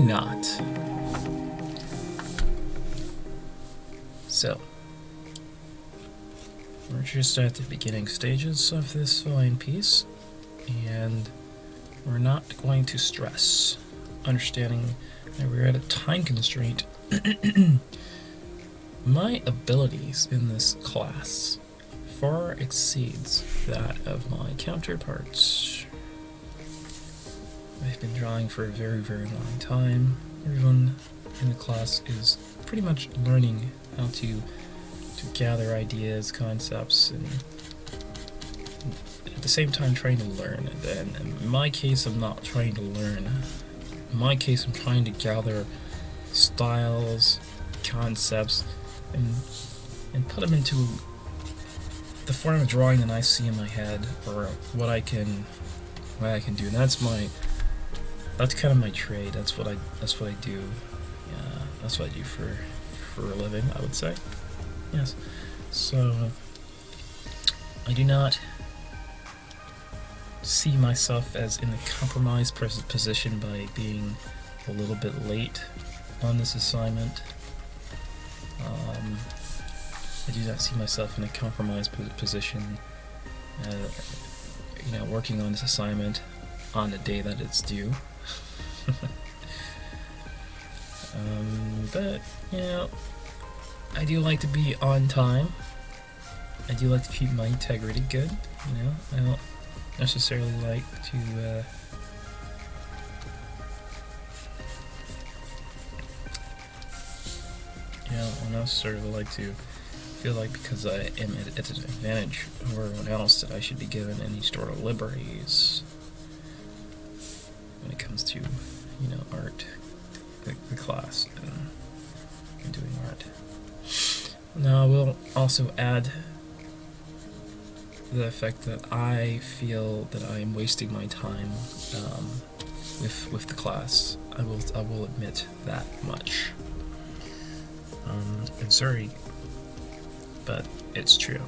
not? So, we're just at the beginning stages of this fine piece, and we're not going to stress, understanding that we're at a time constraint. My abilities in this class far exceeds that of my counterparts. I've been drawing for a very, very long time. Everyone in the class is pretty much learning how to gather ideas, concepts, and at the same time trying to learn. And in my case, I'm not trying to learn. In my case, I'm trying to gather styles, concepts, and put them into the form of drawing that I see in my head, or what I can do. And that's kind of my trade. That's what I do. Yeah, that's what I do for a living, I would say. Yes. So I do not see myself as in a compromised position by being a little bit late on this assignment. I do not see myself in a compromised position, working on this assignment on the day that it's due. But, I do like to be on time. I do like to keep my integrity good, I don't necessarily like to, I don't necessarily like to feel like because I am at an advantage over everyone else that I should be given any sort of liberties when it comes to, art, the class, and doing art. Now, I will also add the fact that I feel that I am wasting my time with the class. I will admit that much. I'm sorry, but it's true.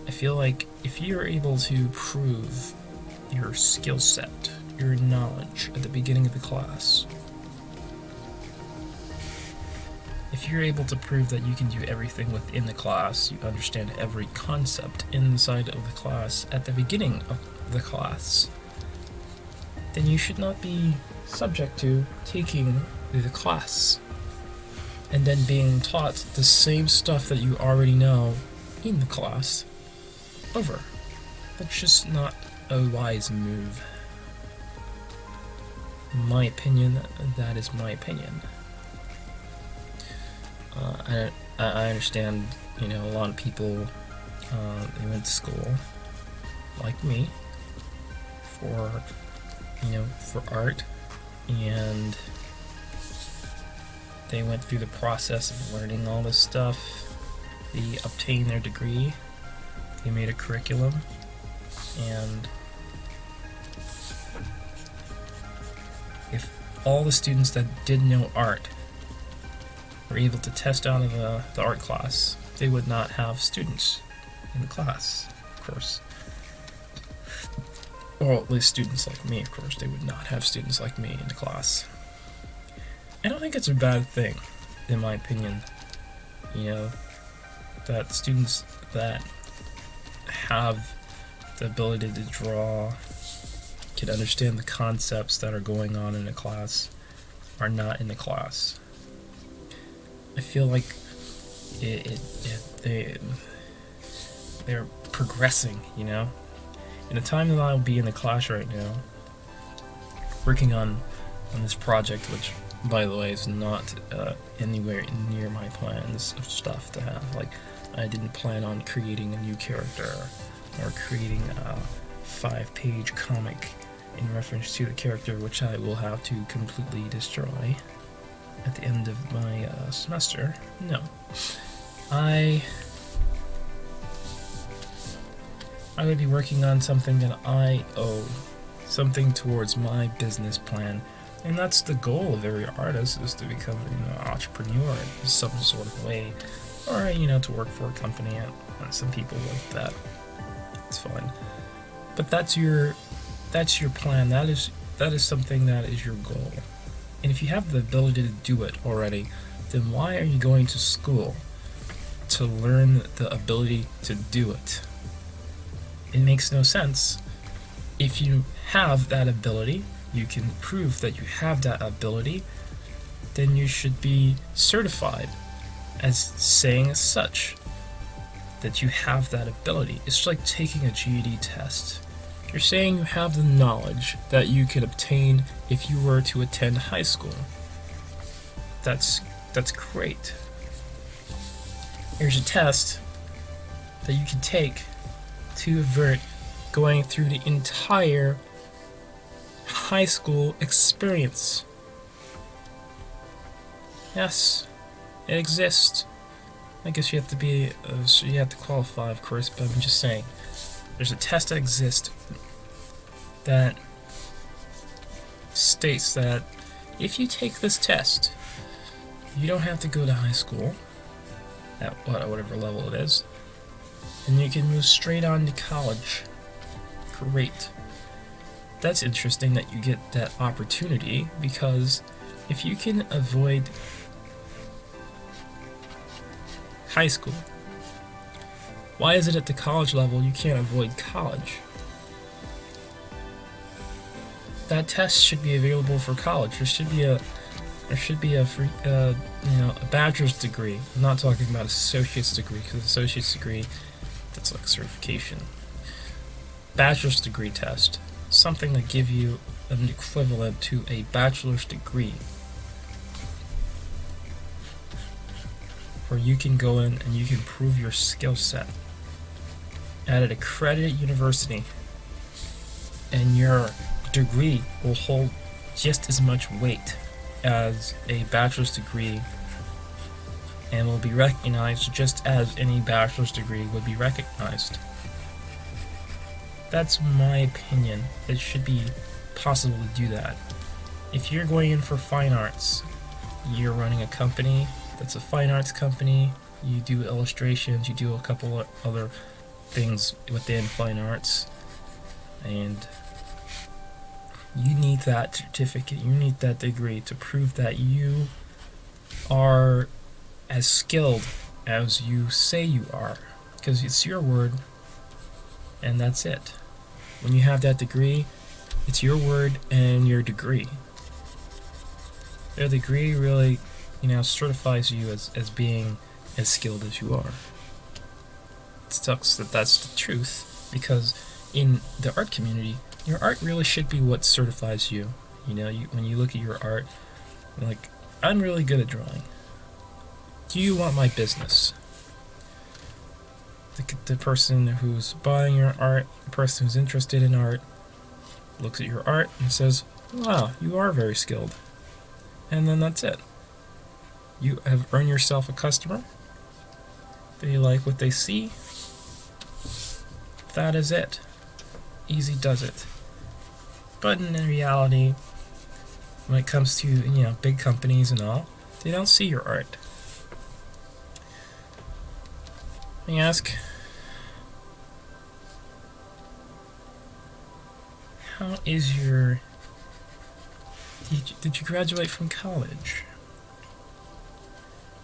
I feel like if you're able to prove your skill set, your knowledge at the beginning of the class, if you're able to prove that you can do everything within the class, you understand every concept inside of the class at the beginning of the class, then you should not be subject to taking the class and then being taught the same stuff that you already know in the class over. That's just not a wise move. In my opinion, that is my opinion. I understand, a lot of people, they went to school, like me, for art, and they went through the process of learning all this stuff. They obtained their degree, they made a curriculum, and if all the students that did know art were able to test out of the art class, they would not have students in the class, of course. Or at least students like me, of course. They would not have students like me in the class. I don't think it's a bad thing, in my opinion, that students that have the ability to draw, can understand the concepts that are going on in a class, are not in the class. I feel like they're progressing, In the time that I'll be in the class right now, working on this project, which, by the way, is not anywhere near my plans of stuff to have. Like, I didn't plan on creating a new character or creating a 5-page comic in reference to the character, which I will have to completely destroy at the end of my semester. No. I would be working on something that I owe, something towards my business plan, and that's the goal of every artist, is to become an entrepreneur in some sort of way, or to work for a company, and some people like that. It's fine, but that's your plan. That is that is something that is your goal. And if you have the ability to do it already, then why are you going to school to learn the ability to do it? It makes no sense. If you have that ability, you can prove that you have that ability, then you should be certified as saying as such that you have that ability. It's like taking a GED test. You're saying you have the knowledge that you could obtain if you were to attend high school. That's great. Here's a test that you can take to avert going through the entire high school experience. Yes, it exists. I guess you have to be, you have to qualify, of course, but I'm just saying. There's a test that exists that states that if you take this test, you don't have to go to high school at whatever level it is, and you can move straight on to college. Great. That's interesting that you get that opportunity, because if you can avoid high school, why is it at the college level you can't avoid college? That test should be available for college. There should be a free, a bachelor's degree. I'm not talking about associate's degree, because associate's degree, that's like certification. Bachelor's degree test, something that give you an equivalent to a bachelor's degree, where you can go in and you can prove your skill set at an accredited university, and your degree will hold just as much weight as a bachelor's degree and will be recognized just as any bachelor's degree would be recognized. That's my opinion. It should be possible to do that. If you're going in for fine arts, you're running a company that's a fine arts company, you do illustrations, you do a couple of other things within fine arts, and you need that certificate, you need that degree to prove that you are as skilled as you say you are, because it's your word and that's it. When you have that degree, it's your word and your degree. Your degree really, certifies you as being as skilled as you are. It sucks that that's the truth, because in the art community, your art really should be what certifies you. When you look at your art, you're like, I'm really good at drawing. Do you want my business? The person who's buying your art, the person who's interested in art, looks at your art and says, wow, you are very skilled. And then that's it. You have earned yourself a customer. They like what they see. That is it. Easy does it. But in reality, when it comes to, big companies and all, they don't see your art. Let me ask, how is your... Did you graduate from college?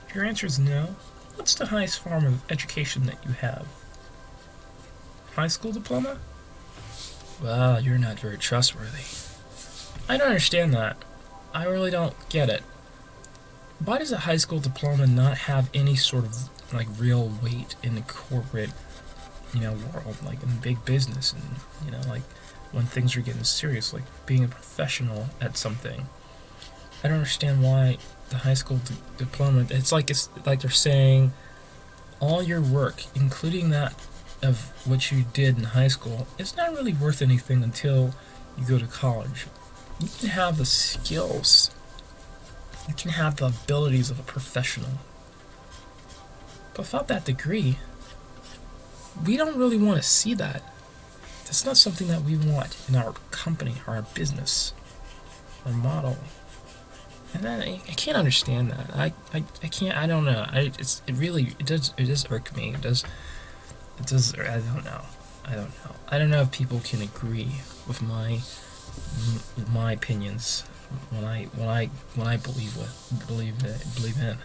If your answer is no, what's the highest form of education that you have? High school diploma? Well, you're not very trustworthy. I don't understand that. I really don't get it. Why does a high school diploma not have any sort of real weight in the corporate, world, like in big business, and when things are getting serious, like being a professional at something? I don't understand why the high school diploma. It's like they're saying all your work, including that of what you did in high school, is not really worth anything until you go to college. You can have the skills, you can have the abilities of a professional, but without that degree, we don't really want to see that. That's not something that we want in our company or our business, our model. And I can't understand that. I can't. I don't know. It does irk me. It does. I don't know. I don't know if people can agree with my my opinions, when I believe in.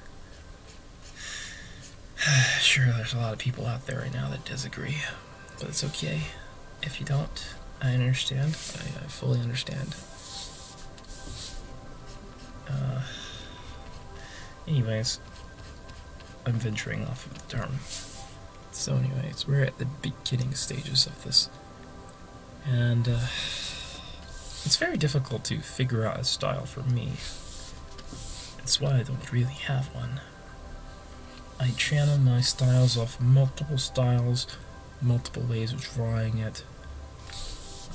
Sure, there's a lot of people out there right now that disagree, but it's okay if you don't. I understand. I fully understand. Anyways, I'm venturing off of the term. So anyways, we're at the beginning stages of this, and it's very difficult to figure out a style for me. That's why I don't really have one. I channel my styles off multiple styles, multiple ways of drawing it.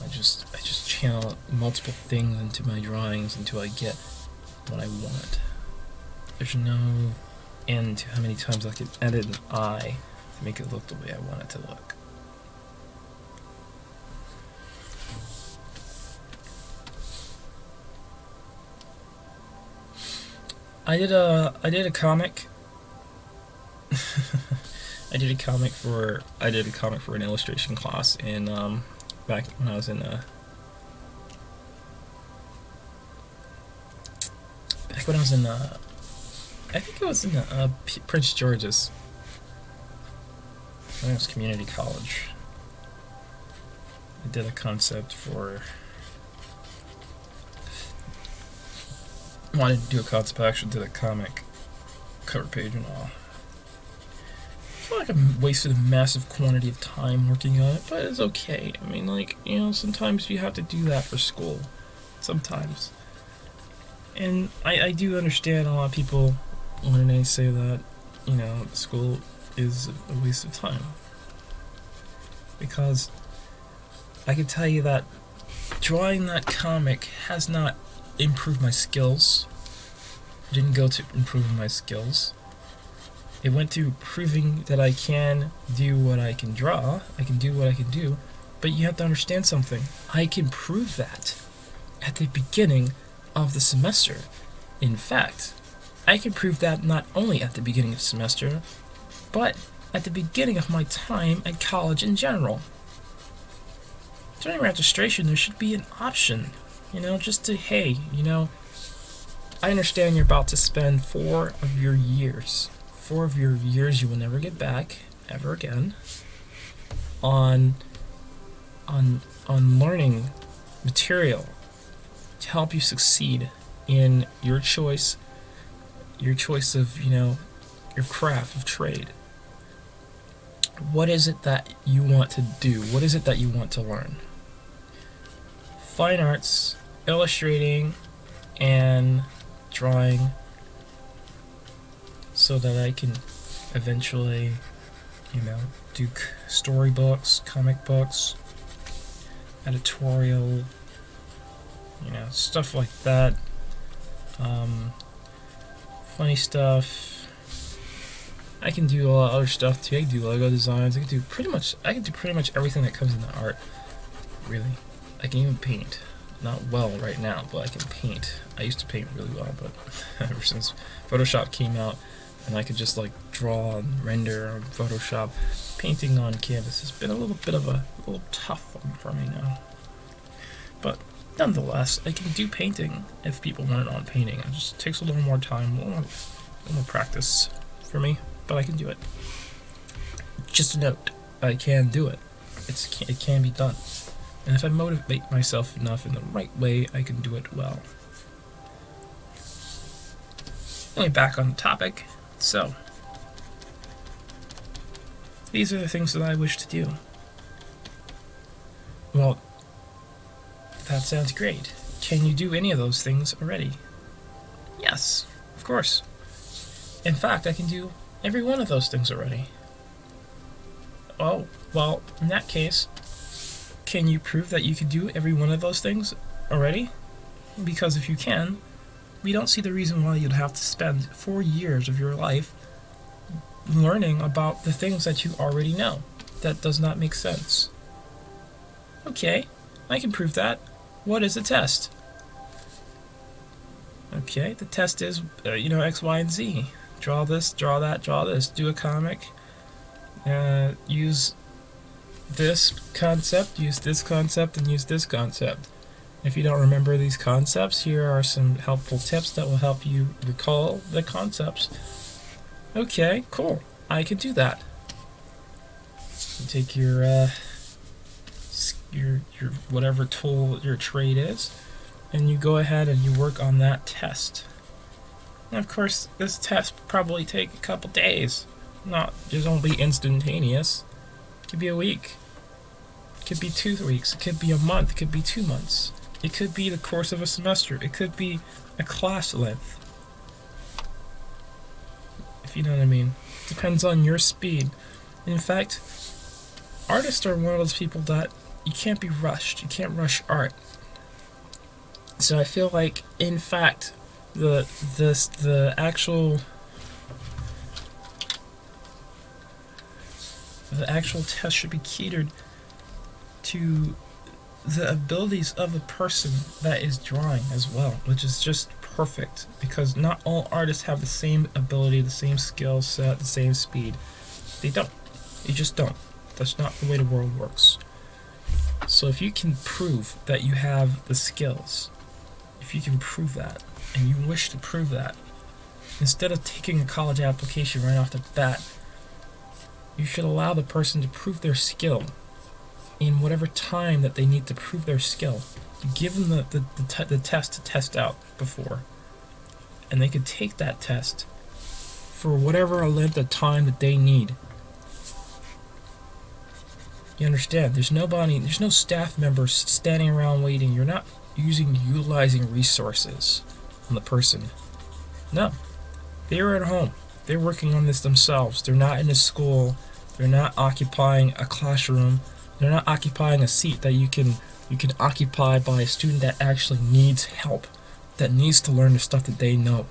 I just channel multiple things into my drawings until I get what I want. There's no end to how many times I can edit an eye to make it look the way I want it to look. I did a comic. I did a comic for an illustration class in back when I was in I think it was in Prince George's. I think it was community college. I did a concept for. Wanted to do a concept. I actually did a comic cover page and all. I feel like I wasted a massive quantity of time working on it, but it's okay. I mean, like, you know, sometimes you have to do that for school. Sometimes. And I do understand a lot of people when they say that, you know, school is a waste of time. Because I can tell you that drawing that comic has not improved my skills. It didn't go to improving my skills. It went to proving that I can do what I can draw. I can do what I can do. But you have to understand something. I can prove that at the beginning of the semester. In fact, I can prove that not only at the beginning of the semester, but at the beginning of my time at college in general. During registration, there should be an option, you know, just to, hey, you know, I understand you're about to spend 4 of your years you will never get back ever again on learning material to help you succeed in your choice of, you know, your craft of trade. What is it that you want to do? What is it that you want to learn? Fine arts, illustrating, and drawing, so that I can eventually, you know, do storybooks, comic books, editorial, you know, stuff like that. Funny stuff. I can do a lot of other stuff too. I can do logo designs. I can do pretty much everything that comes into art. Really, I can even paint. Not well right now, but I can paint. I used to paint really well, but ever since Photoshop came out and I could just like draw and render on Photoshop, painting on canvas has been a little tough one for me now. But nonetheless, I can do painting if people want it on painting. It just takes a little more time, a little more practice for me, but I can do it. Just a note, I can do it. It can be done. And if I motivate myself enough in the right way, I can do it well. Anyway, back on the topic. So, these are the things that I wish to do. Well, that sounds great. Can you do any of those things already? Yes, of course. In fact, I can do every one of those things already. Oh, well, in that case, can you prove that you can do every one of those things already? Because if you can, we don't see the reason why you'd have to spend 4 years of your life learning about the things that you already know. That does not make sense. Okay, I can prove that. What is the test? Okay, the test is, you know, X, Y, and Z. Draw this, draw that, draw this. Do a comic. Use this concept, and use this concept. If you don't remember these concepts, here are some helpful tips that will help you recall the concepts. Okay, cool. I can do that. You take your whatever tool your trade is, and you go ahead and you work on that test. And of course, this test probably take a couple days. Just won't be instantaneous. It could be a week. It could be 2 weeks. It could be a month. It could be 2 months. It could be the course of a semester. It could be a class length. If you know what I mean. Depends on your speed. In fact, artists are one of those people that you can't be rushed. You can't rush art. So I feel like, in fact, the actual test should be catered to the abilities of the person that is drawing as well, which is just perfect, because not all artists have the same ability, the same skill set, the same speed. They don't. They just don't. That's not the way the world works. So if you can prove that you have the skills, if you can prove that, and you wish to prove that, instead of taking a college application right off the bat, you should allow the person to prove their skill in whatever time that they need to prove their skill. You give them the test to test out before, and they could take that test for whatever length of time that they need. You understand? There's no staff members standing around waiting. You're not utilizing resources on the person. No. They're at home. They're working on this themselves. They're not in a school. They're not occupying a classroom. They're not occupying a seat that you can occupy by a student that actually needs help, that needs to learn the stuff that they know.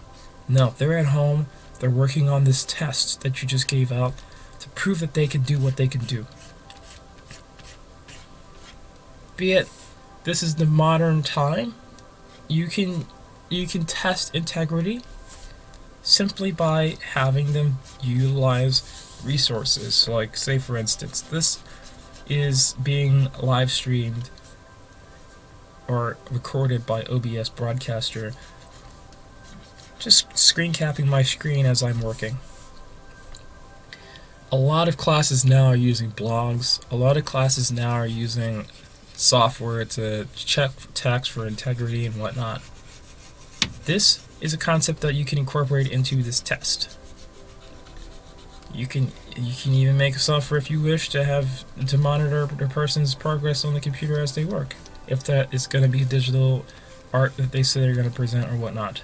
No, they're at home. They're working on this test that you just gave out to prove that they can do what they can do. Be it this is the modern time, you can test integrity simply by having them utilize resources. So like, say for instance, this is being live streamed or recorded by OBS Broadcaster, just screen capping my screen as I'm working. A lot of classes now are using blogs. A lot of classes now are using software to check text for integrity and whatnot. This is a concept that you can incorporate into this test. You can even make a software if you wish to monitor the person's progress on the computer as they work, if that is going to be digital art that they say they're going to present or whatnot.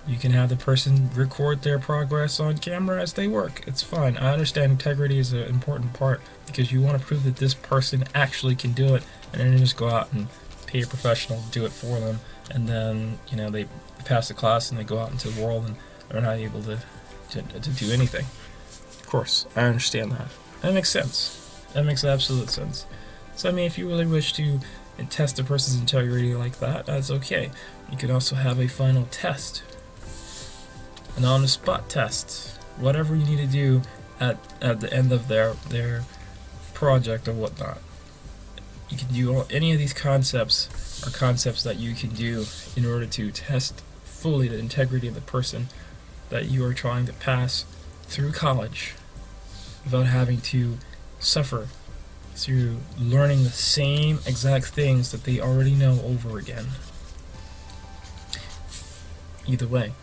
You can have the person record their progress on camera as they work. It's fine. I understand integrity is an important part, because you want to prove that this person actually can do it, and then just go out and pay a professional to do it for them, and then they pass the class and they go out into the world and they're not able to do anything. Of course, I understand that. That makes sense. That makes absolute sense. So I mean, if you really wish to test a person's integrity like that, that's okay. You could also have a final test, an on-the-spot test, whatever you need to do at the end of their project or whatnot. You can do any of these concepts are concepts that you can do in order to test fully the integrity of the person that you are trying to pass through college without having to suffer through learning the same exact things that they already know over again. Either way,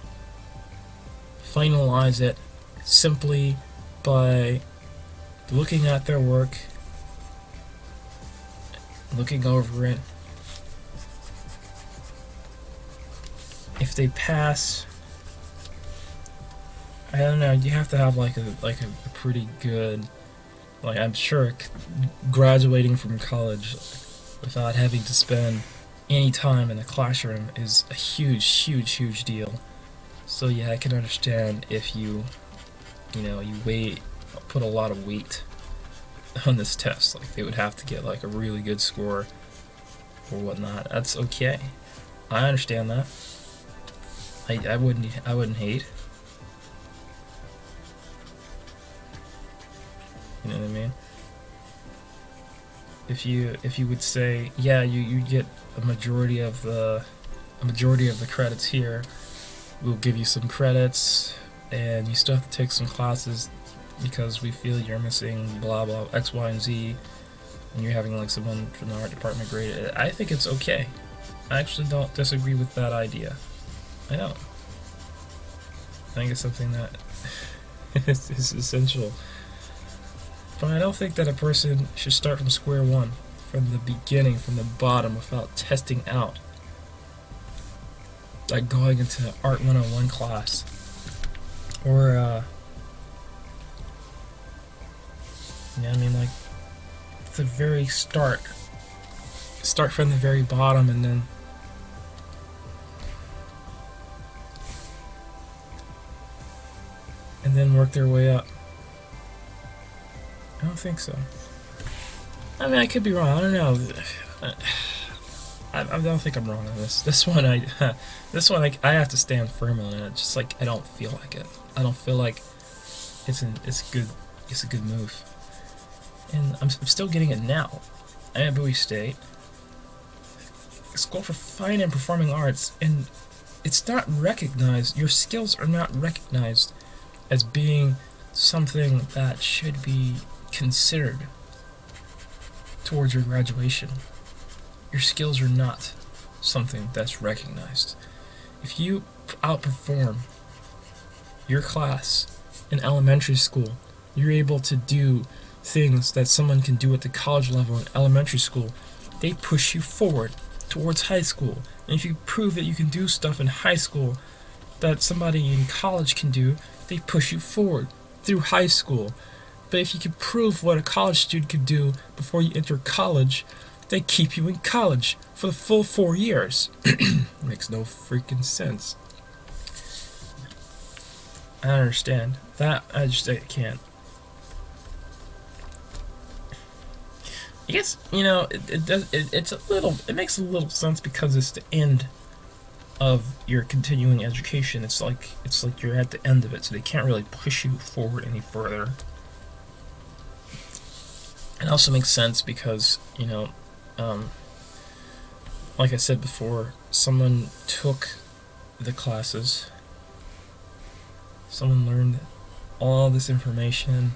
finalize it simply by looking at their work, looking over it. If they pass, I don't know, you have to have like a pretty good, like, I'm sure graduating from college without having to spend any time in a classroom is a huge deal. So yeah, I can understand if you put a lot of weight on this test. Like, they would have to get like a really good score or whatnot. That's okay. I understand that. I wouldn't hate. You know what I mean? if you would say, yeah, you get a majority of the credits here. We'll give you some credits, and you still have to take some classes because we feel you're missing blah blah X, Y, and Z, and you're having like someone from the art department grade it. I think it's okay. I actually don't disagree with that idea. I don't. I think it's something that is essential. But I don't think that a person should start from square one, from the beginning, from the bottom, without testing out. Like going into Art 101 class. Or, you know what I mean? Like, the very start. Start from the very bottom and then work their way up. I don't think so. I mean, I could be wrong. I don't know. I don't think I'm wrong on this. This one, I have to stand firm on it. Just like I don't feel like it. I don't feel like it's good. It's a good move. And I'm still getting it now. I'm at Bowie State, School for Fine and Performing Arts, and it's not recognized. Your skills are not recognized as being something that should be considered towards your graduation. Your skills are not something that's recognized. If you outperform your class in elementary school, you're able to do things that someone can do at the college level in elementary school. They push you forward towards high school. And if you prove that you can do stuff in high school that somebody in college can do, they push you forward through high school. But if you can prove what a college student can do before you enter college, they keep you in college for the full 4 years. Makes no freaking sense. I don't understand. That, I can't. I guess, you know, it makes a little sense because it's the end of your continuing education. It's like you're at the end of it, so they can't really push you forward any further. It also makes sense because, you know, like I said before, someone took the classes, someone learned all this information,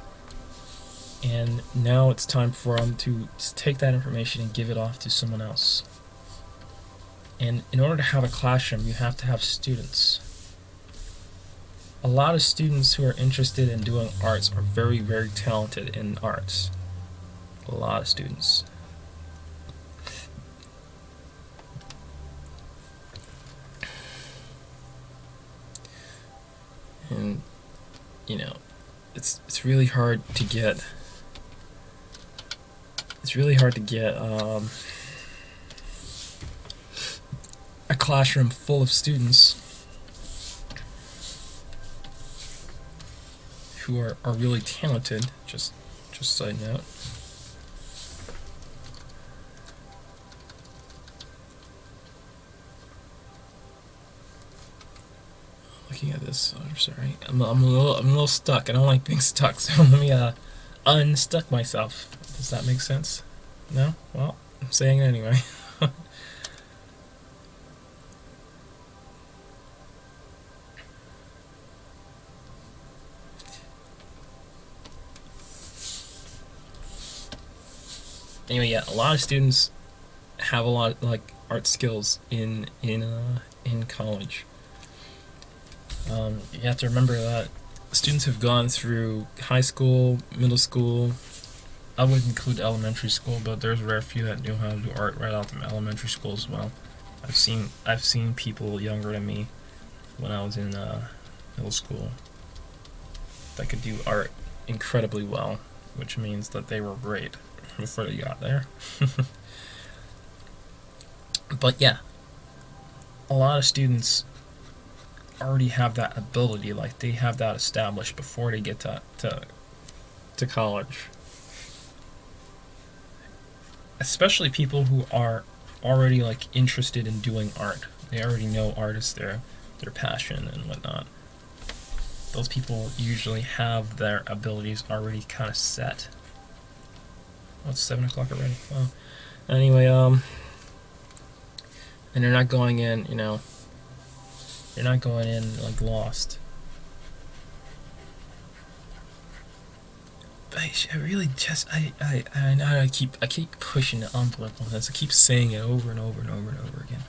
and now it's time for them to take that information and give it off to someone else. And in order to have a classroom, you have to have students. A lot of students who are interested in doing arts are very, very talented in arts. A lot of students. And, you know, it's really hard to get a classroom full of students who are really talented. Just side note. Looking at this, I'm sorry. I'm a little stuck. I don't like being stuck, so let me unstuck myself. Does that make sense? No? Well, I'm saying it anyway. Anyway, yeah, a lot of students have a lot of, like, art skills in college. You have to remember that students have gone through high school, middle school. I would include elementary school, but there's a rare few that knew how to do art right out from elementary school as well. I've seen people younger than me when I was in middle school that could do art incredibly well, which means that they were great before they got there. But yeah, a lot of students already have that ability, like they have that established before they get to college. Especially people who are already like interested in doing art. They already know art is their passion and whatnot. Those people usually have their abilities already kind of set. it's 7 o'clock already. Wow. Anyway, and they're not going in, you know, they're not going in like lost. But I really just, I know I keep pushing the envelope on this. I keep saying it over and over and over and over again.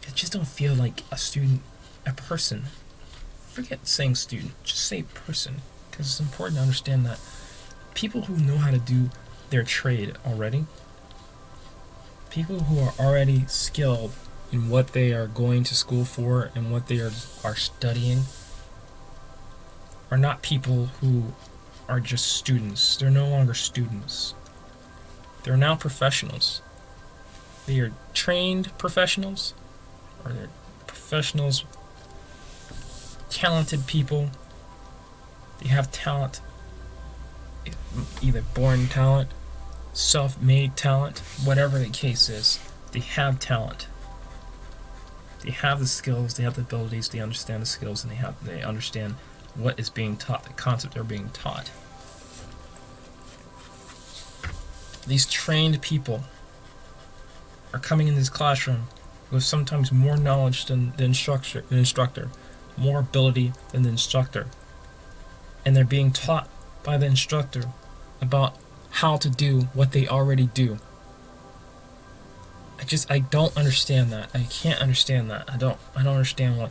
I just don't feel like a student, a person. Forget saying student, just say person, because it's important to understand that people who know how to do their trade already, people who are already skilled in what they are going to school for and what they are studying, are not people who are just students. They're no longer students. They're now professionals. They are trained professionals, or they're professionals, talented people. They have talent, either born talent, self-made talent, whatever the case is. They have talent. They have the skills, they have the abilities, they understand the skills, and they understand what is being taught, the concepts are being taught. These trained people are coming in this classroom with sometimes more knowledge than the instructor, more ability than the instructor. And they're being taught by the instructor about how to do what they already do. I don't understand that. I can't understand that. I don't understand why.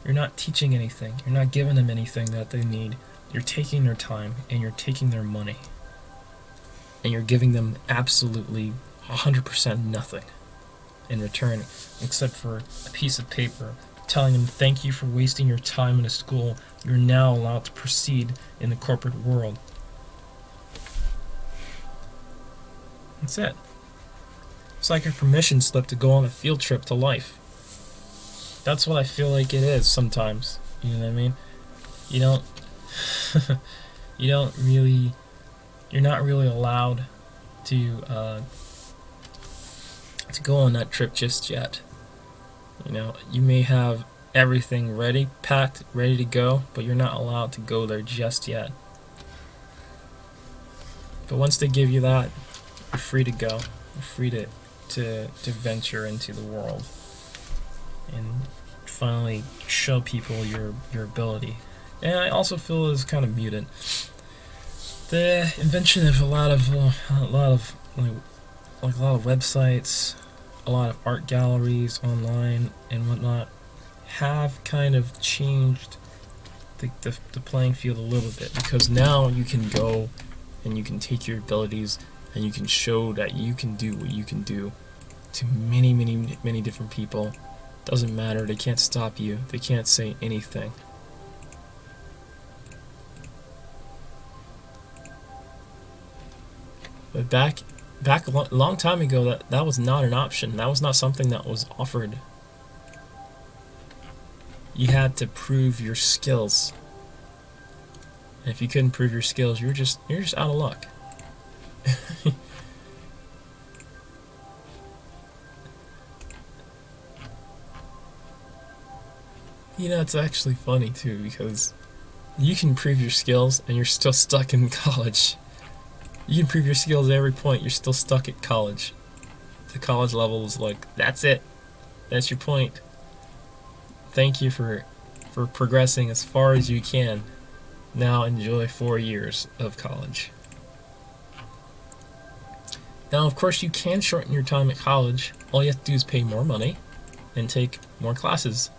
You're not teaching anything. You're not giving them anything that they need. You're taking their time and you're taking their money. And you're giving them absolutely 100% nothing in return, except for a piece of paper telling them thank you for wasting your time in a school. You're now allowed to proceed in the corporate world. That's it. It's like a permission slip to go on a field trip to life. That's what I feel like it is sometimes. You know what I mean? You don't you're not really allowed to go on that trip just yet. You know, you may have everything ready, packed, ready to go, but you're not allowed to go there just yet. But once they give you that, you're free to go. You're free to venture into the world and finally show people your ability. And I also feel it's kind of muted. The invention of a lot of websites, a lot of art galleries online and whatnot have kind of changed the playing field a little bit, because now you can go and you can take your abilities and you can show that you can do what you can do to many different people. Doesn't matter, they can't stop you, they can't say anything. But back a long time ago, that was not an option. That was not something that was offered. You had to prove your skills. And if you couldn't prove your skills, you're just out of luck. You know, it's actually funny too, because you can prove your skills and you're still stuck in college. You can prove your skills at every point, you're still stuck at college. The college level is like, that's it. That's your point. Thank you for progressing as far as you can. Now enjoy 4 years of college. Now, of course, you can shorten your time at college. All you have to do is pay more money and take more classes.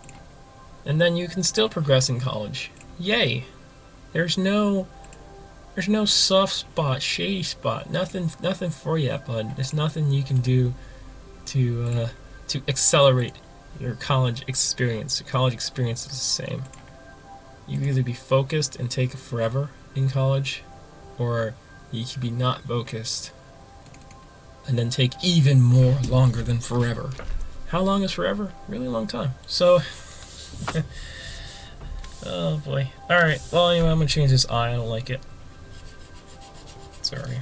And then you can still progress in college. Yay! There's no soft spot, shady spot, nothing for you, bud. There's nothing you can do to accelerate your college experience. Your college experience is the same. You can either be focused and take forever in college, or you can be not focused and then take even more longer than forever. How long is forever? Really long time. So, oh boy. Alright, well anyway, I'm gonna change this eye. I don't like it. Sorry.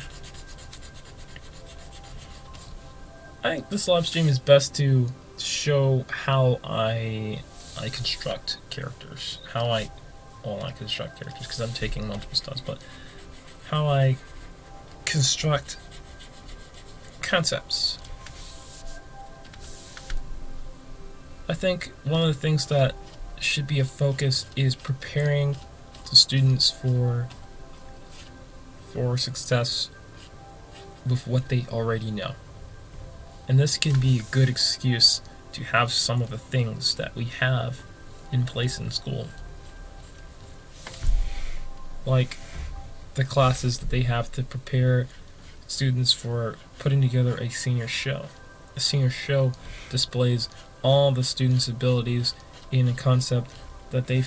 I think this live stream is best to show how I construct characters. Not construct characters because I'm taking multiple stuff, but how I construct concepts. I think one of the things that should be a focus is preparing the students for success with what they already know. And this can be a good excuse to have some of the things that we have in place in school. Like the classes that they have to prepare students for putting together a senior show. A senior show displays all the students' abilities in a concept that they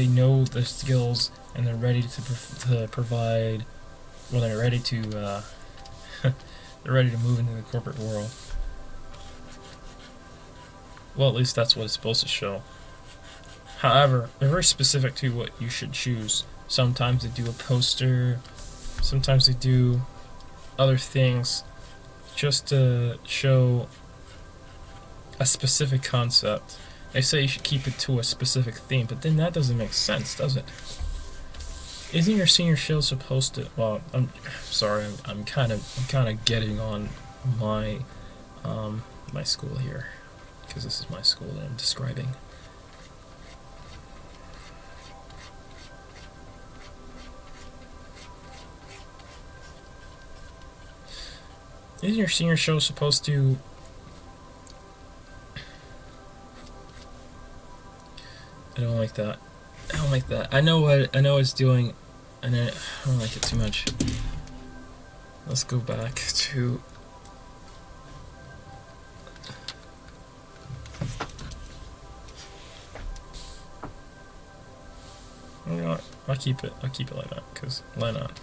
know the skills and they're ready to provide. Well, they're ready to they're ready to move into the corporate world. Well, at least that's what it's supposed to show. However, they're very specific to what you should choose. Sometimes they do a poster, sometimes they do other things just to show a specific concept. They say you should keep it to a specific theme, but then that doesn't make sense, does it? Isn't your senior show supposed to? Well, I'm sorry, I'm kind of getting on my my school here, because this is my school that I'm describing. Isn't your senior show supposed to? I don't like that. I don't like that. I know what it's doing, and I don't like it too much. Let's go back to. You know what? I'll keep it like that, because why not?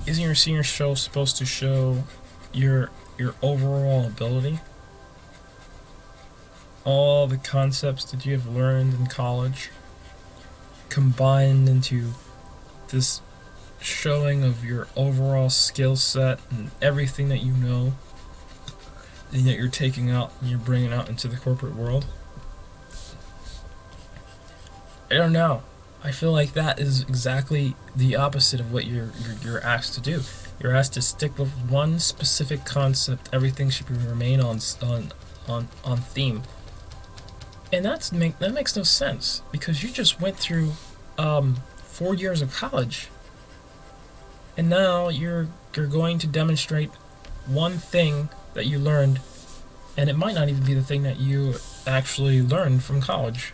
Isn't your senior show supposed to show your overall ability? All the concepts that you have learned in college combined into this showing of your overall skill set and everything that you know and that you're taking out and you're bringing out into the corporate world? I don't know. I feel like that is exactly the opposite of what you're asked to do. You're asked to stick with one specific concept. Everything should remain on theme. And that makes no sense, because you just went through 4 years of college, and now you're going to demonstrate one thing that you learned, and it might not even be the thing that you actually learned from college.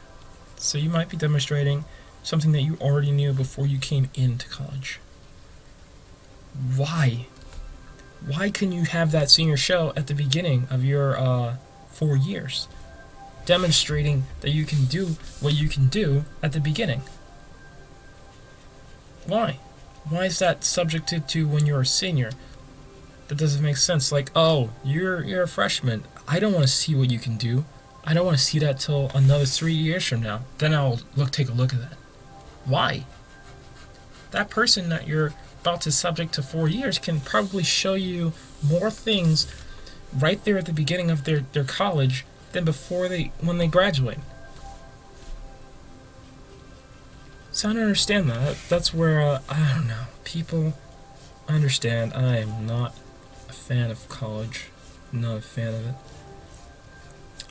So you might be demonstrating something that you already knew before you came into college. Why? Why couldn't you have that senior show at the beginning of your 4 years? Demonstrating that you can do what you can do at the beginning. Why? Why is that subjected to when you're a senior? That doesn't make sense. Like, oh, you're a freshman. I don't want to see what you can do. I don't want to see that till another 3 years from now. Then I'll take a look at that. Why? That person that you're about to subject to 4 years can probably show you more things right there at the beginning of their college than when they graduate. So I don't understand that. That's where I don't know. People understand. I am not a fan of college. I'm not a fan of it.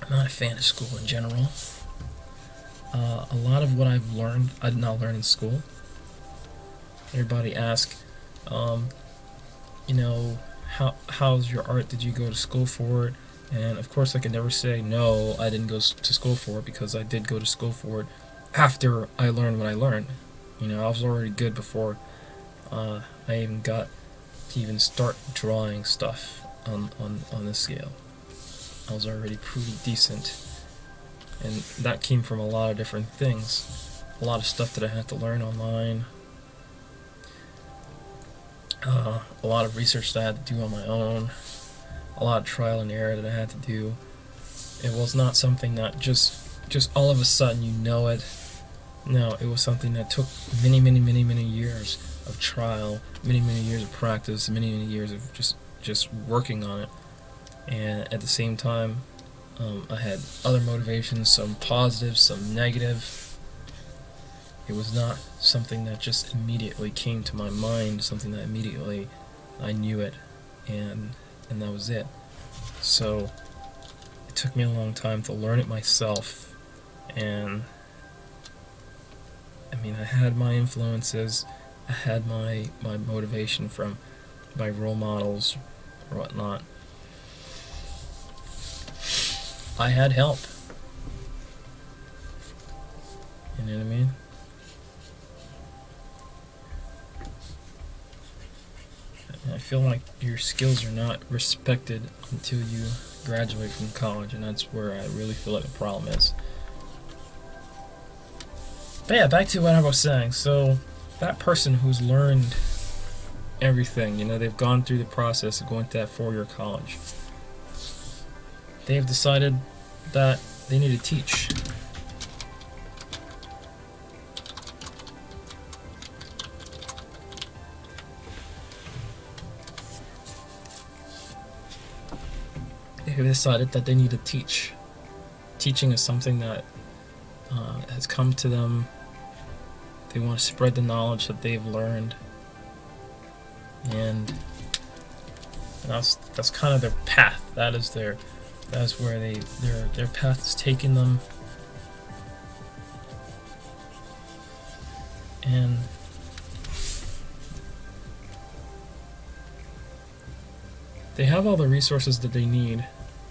I'm not a fan of school in general. A lot of what I've learned, I did not learn in school. Everybody asks, how's your art? Did you go to school for it? And of course I can never say, no, I didn't go to school for it, because I did go to school for it after I learned what I learned. I was already good before I even got to even start drawing stuff on this scale. I was already pretty decent. And that came from a lot of different things. A lot of stuff that I had to learn online. A lot of research that I had to do on my own. A lot of trial and error that I had to do. It was not something that just all of a sudden you know it. No, it was something that took many years of trial, many years of practice, many years of just working on it. And at the same time, I had other motivations, some positive, some negative. It was not something that just immediately came to my mind, something that immediately I knew it, and that was it. So it took me a long time to learn it myself, and I mean, I had my influences, I had my motivation from my role models or whatnot. I had help. You know what I mean? I feel like your skills are not respected until you graduate from college, and that's where I really feel like the problem is. But yeah, back to what I was saying. So, that person who's learned everything, you know, they've gone through the process of going to that 4-year college. They've decided that they need to teach. They've decided that they need to teach. Teaching is something that has come to them. They want to spread the knowledge that they've learned, and that's kind of their path. That's where their path is taking them, and they have all the resources that they need.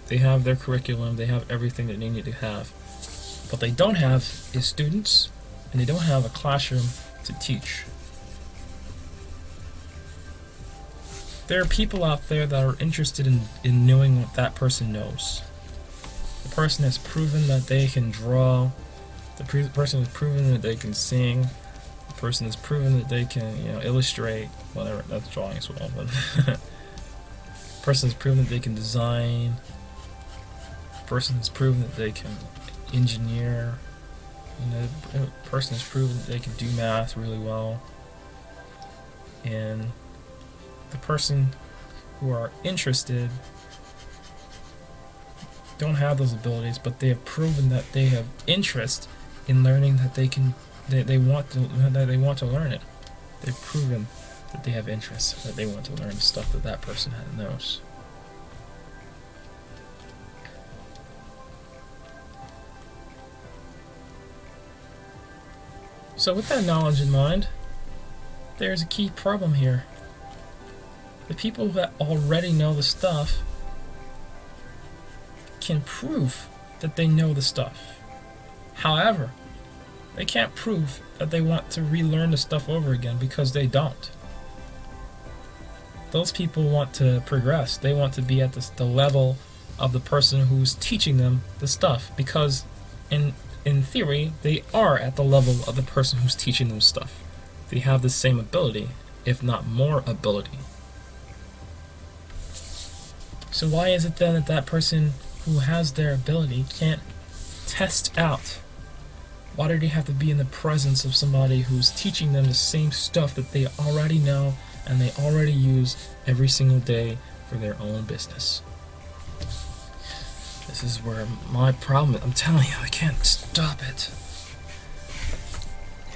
They have their curriculum, they have everything that they need to have. What they don't have is students, and they don't have a classroom to teach. There are people out there that are interested in knowing what that person knows. The person has proven that they can draw, the person has proven that they can sing, the person has proven that they can, you know, illustrate, whatever, that's drawing as well, but the person has proven that they can design, the person has proven that they can engineer, you know, the person has proven that they can do math really well, and the person who are interested don't have those abilities, but they have proven that they have interest in learning, that they want to learn it. They've proven that they have interest, that they want to learn the stuff that person knows. So with that knowledge in mind, there's a key problem here. The people that already know the stuff can prove that they know the stuff. However, they can't prove that they want to relearn the stuff over again, because they don't. Those people want to progress. They want to be at the level of the person who's teaching them the stuff, because in theory, they are at the level of the person who's teaching them stuff. They have the same ability, if not more ability. So why is it then that that person who has their ability can't test out? Why do they have to be in the presence of somebody who's teaching them the same stuff that they already know and they already use every single day for their own business? This is where my problem is. I'm telling you, I can't stop it.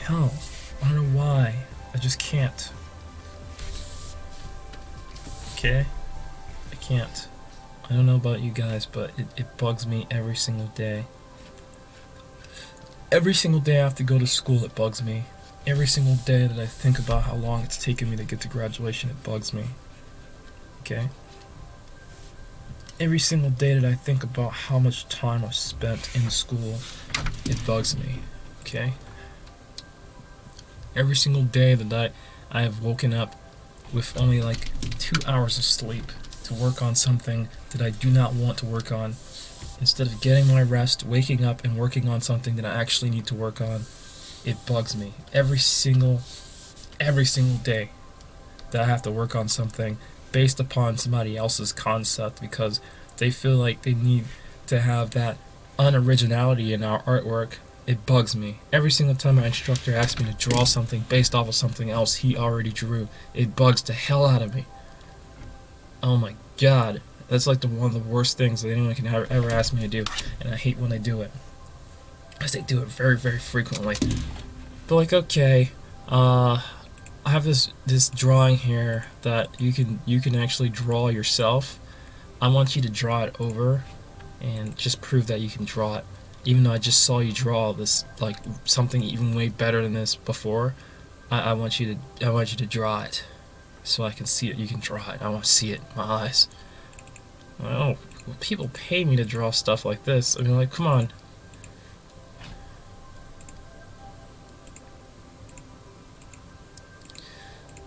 Hell, I don't know why. I just can't. Okay? I can't. I don't know about you guys, but it bugs me every single day. Every single day I have to go to school, it bugs me. Every single day that I think about how long it's taken me to get to graduation, it bugs me. Okay? Every single day that I think about how much time I've spent in school, it bugs me. Okay? Every single day that I have woken up with only like 2 hours of sleep to work on something that I do not want to work on, instead of getting my rest, waking up and working on something that I actually need to work on, it bugs me. Every single day that I have to work on something based upon somebody else's concept, because they feel like they need to have that unoriginality in our artwork, it bugs me. Every single time my instructor asks me to draw something based off of something else he already drew, it bugs the hell out of me. Oh my god, that's like one of the worst things that anyone can ever ask me to do, and I hate when they do it, because they do it very, very frequently. But like, okay, I have this drawing here that you can actually draw yourself. I want you to draw it over and just prove that you can draw it. Even though I just saw you draw this, like, something even way better than this before, I want you to draw it so I can see it. You can draw it. I want to see it in my eyes. Well, people pay me to draw stuff like this. I mean, like, come on.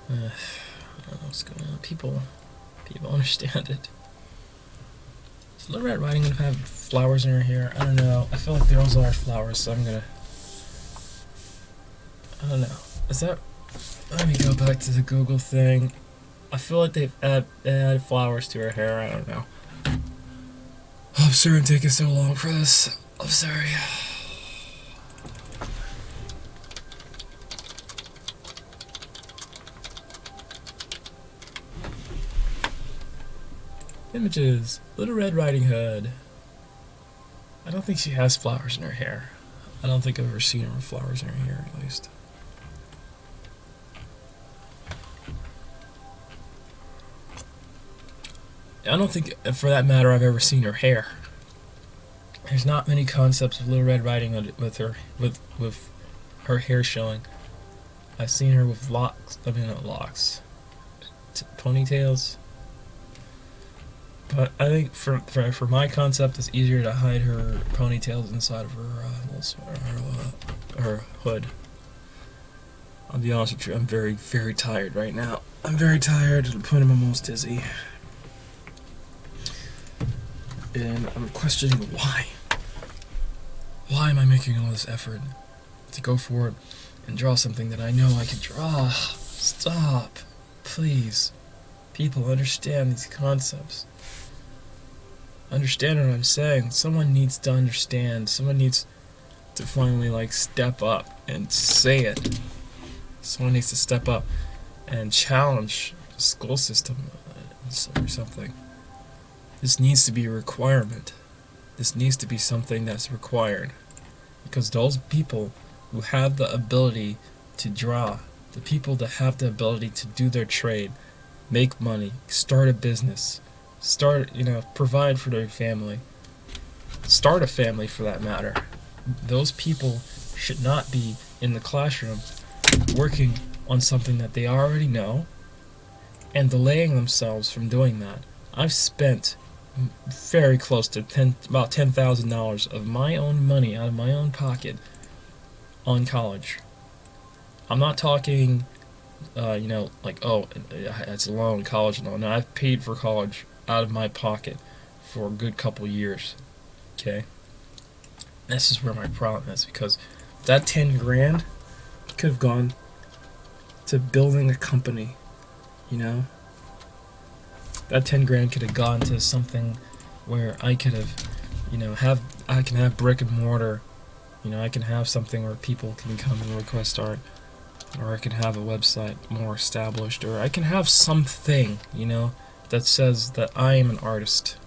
I don't know what's going on. People understand it. Is Little Red Riding gonna have flowers in her hair? I don't know. I feel like there also are flowers, so I'm gonna. I don't know. Is that? Let me go back to the Google thing. I feel like they've added flowers to her hair. I don't know. I'm sorry I'm taking so long for this. I'm sorry. Images. Little Red Riding Hood. I don't think she has flowers in her hair. I don't think I've ever seen her with flowers in her hair, at least. I don't think, for that matter, I've ever seen her hair. There's not many concepts of Little Red Riding Hood with her hair showing. I've seen her with locks. I mean, not locks. Ponytails. But I think for my concept, it's easier to hide her ponytails inside of her hood. I'll be honest with you, I'm very, very tired right now. I'm very tired to the point I'm almost dizzy. And I'm questioning why. Why am I making all this effort to go forward and draw something that I know I can draw? Stop. Please. People understand these concepts. Understand what I'm saying. Someone needs to understand. Someone needs to finally, like, step up and say it. Someone needs to step up and challenge the school system or something. This needs to be a requirement. This needs to be something that's required. Because those people who have the ability to draw, the people that have the ability to do their trade, make money, start a business, provide for their family, start a family for that matter, those people should not be in the classroom working on something that they already know and delaying themselves from doing that. I've spent very close to about $10,000 of my own money out of my own pocket on college. I'm not talking, like, oh, it's a loan, college loan. No, I've paid for college out of my pocket for a good couple years. Okay? This is where my problem is, because that 10 grand could have gone to building a company, That 10 grand could have gone to something where I could have, I can have brick and mortar, I can have something where people can come and request art, or I can have a website more established, or I can have something, that says that I am an artist,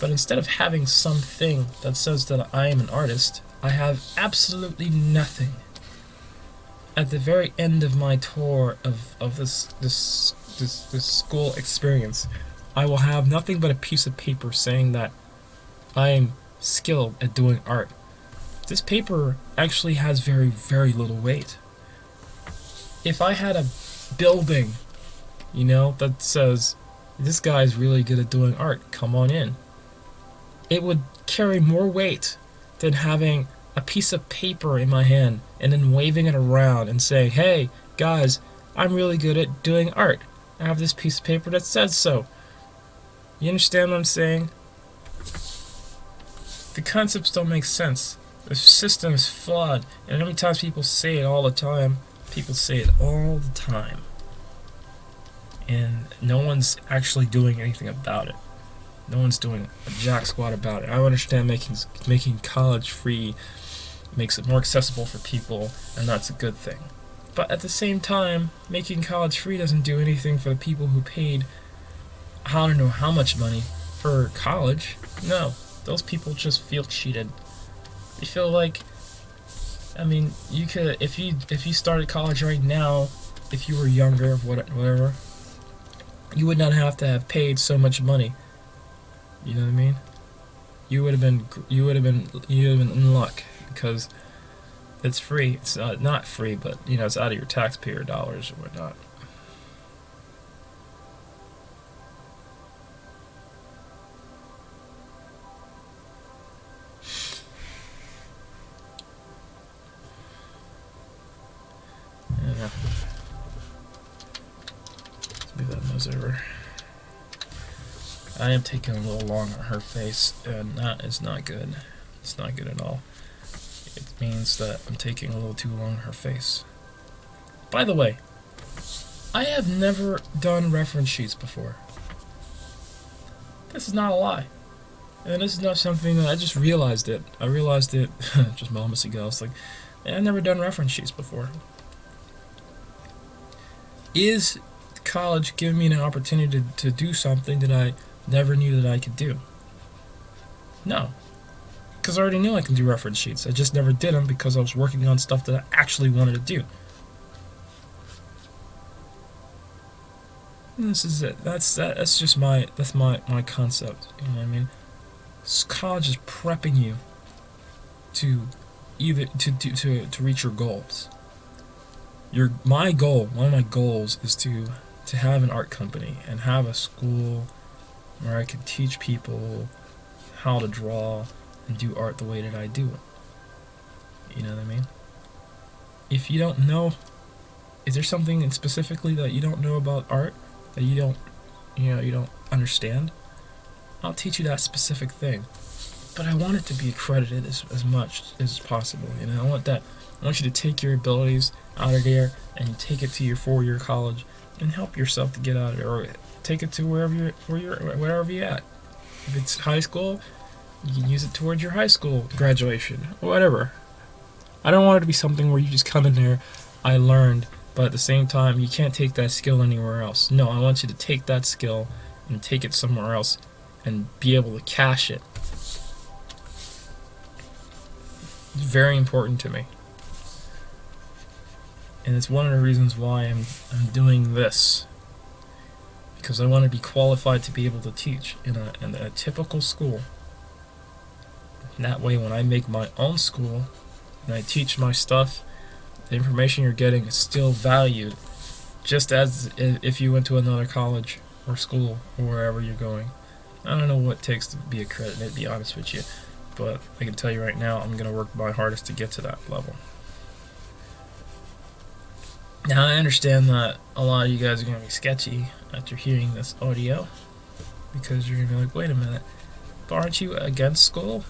But instead of having something that says that I am an artist, I have absolutely nothing. At the very end of my tour of this school experience, I will have nothing but a piece of paper saying that I am skilled at doing art. This paper actually has very, very little weight. If I had a building, that says, this guy's really good at doing art, come on in, it would carry more weight than having a piece of paper in my hand and then waving it around and saying, hey, guys, I'm really good at doing art. I have this piece of paper that says so. You understand what I'm saying? The concepts don't make sense. The system is flawed. And how many times people say it all the time? People say it all the time. And no one's actually doing anything about it. No one's doing a jack squat about it. I understand making college free makes it more accessible for people, and that's a good thing. But at the same time, making college free doesn't do anything for the people who paid I don't know how much money for college. No, those people just feel cheated. They feel like I mean, you could if you started college right now, if you were younger, whatever, you would not have to have paid so much money. You know what I mean? You would have been in luck because it's free. It's not free, but it's out of your taxpayer dollars or whatnot. Yeah. Let's move that nose over. I am taking a little long on her face, and that is not good. It's not good at all. It means that I'm taking a little too long on her face. By the way, I have never done reference sheets before. This is not a lie. And this is not something that I just realized it. I realized it just moments ago. It's like, I've never done reference sheets before. Is college giving me an opportunity to do something that I never knew that I could do? No. Because I already knew I can do reference sheets. I just never did them because I was working on stuff that I actually wanted to do. And this is it. That's just my concept. You know what I mean? College is prepping you to either to reach your goals. One of my goals is to have an art company and have a school where I can teach people how to draw and do art the way that I do it. You know what I mean? If you don't know, is there something specifically that you don't know about art that you don't understand? I'll teach you that specific thing. But I want it to be accredited as much as possible. I want you to take your abilities out of there and take it to your 4-year college and help yourself to get out of there, or take it to wherever you're at. If it's high school, you can use it towards your high school graduation or whatever. I don't want it to be something where you just come in there, I learned, but at the same time you can't take that skill anywhere else. No, I want you to take that skill and take it somewhere else and be able to cash it. It's very important to me. And it's one of the reasons why I'm doing this. Because I want to be qualified to be able to teach in a typical school. And that way when I make my own school and I teach my stuff, the information you're getting is still valued, just as if you went to another college or school or wherever you're going. I don't know what it takes to be accredited, to be honest with you, but I can tell you right now, I'm going to work my hardest to get to that level. Now, I understand that a lot of you guys are going to be sketchy after hearing this audio, because you're going to be like, wait a minute, but aren't you against school?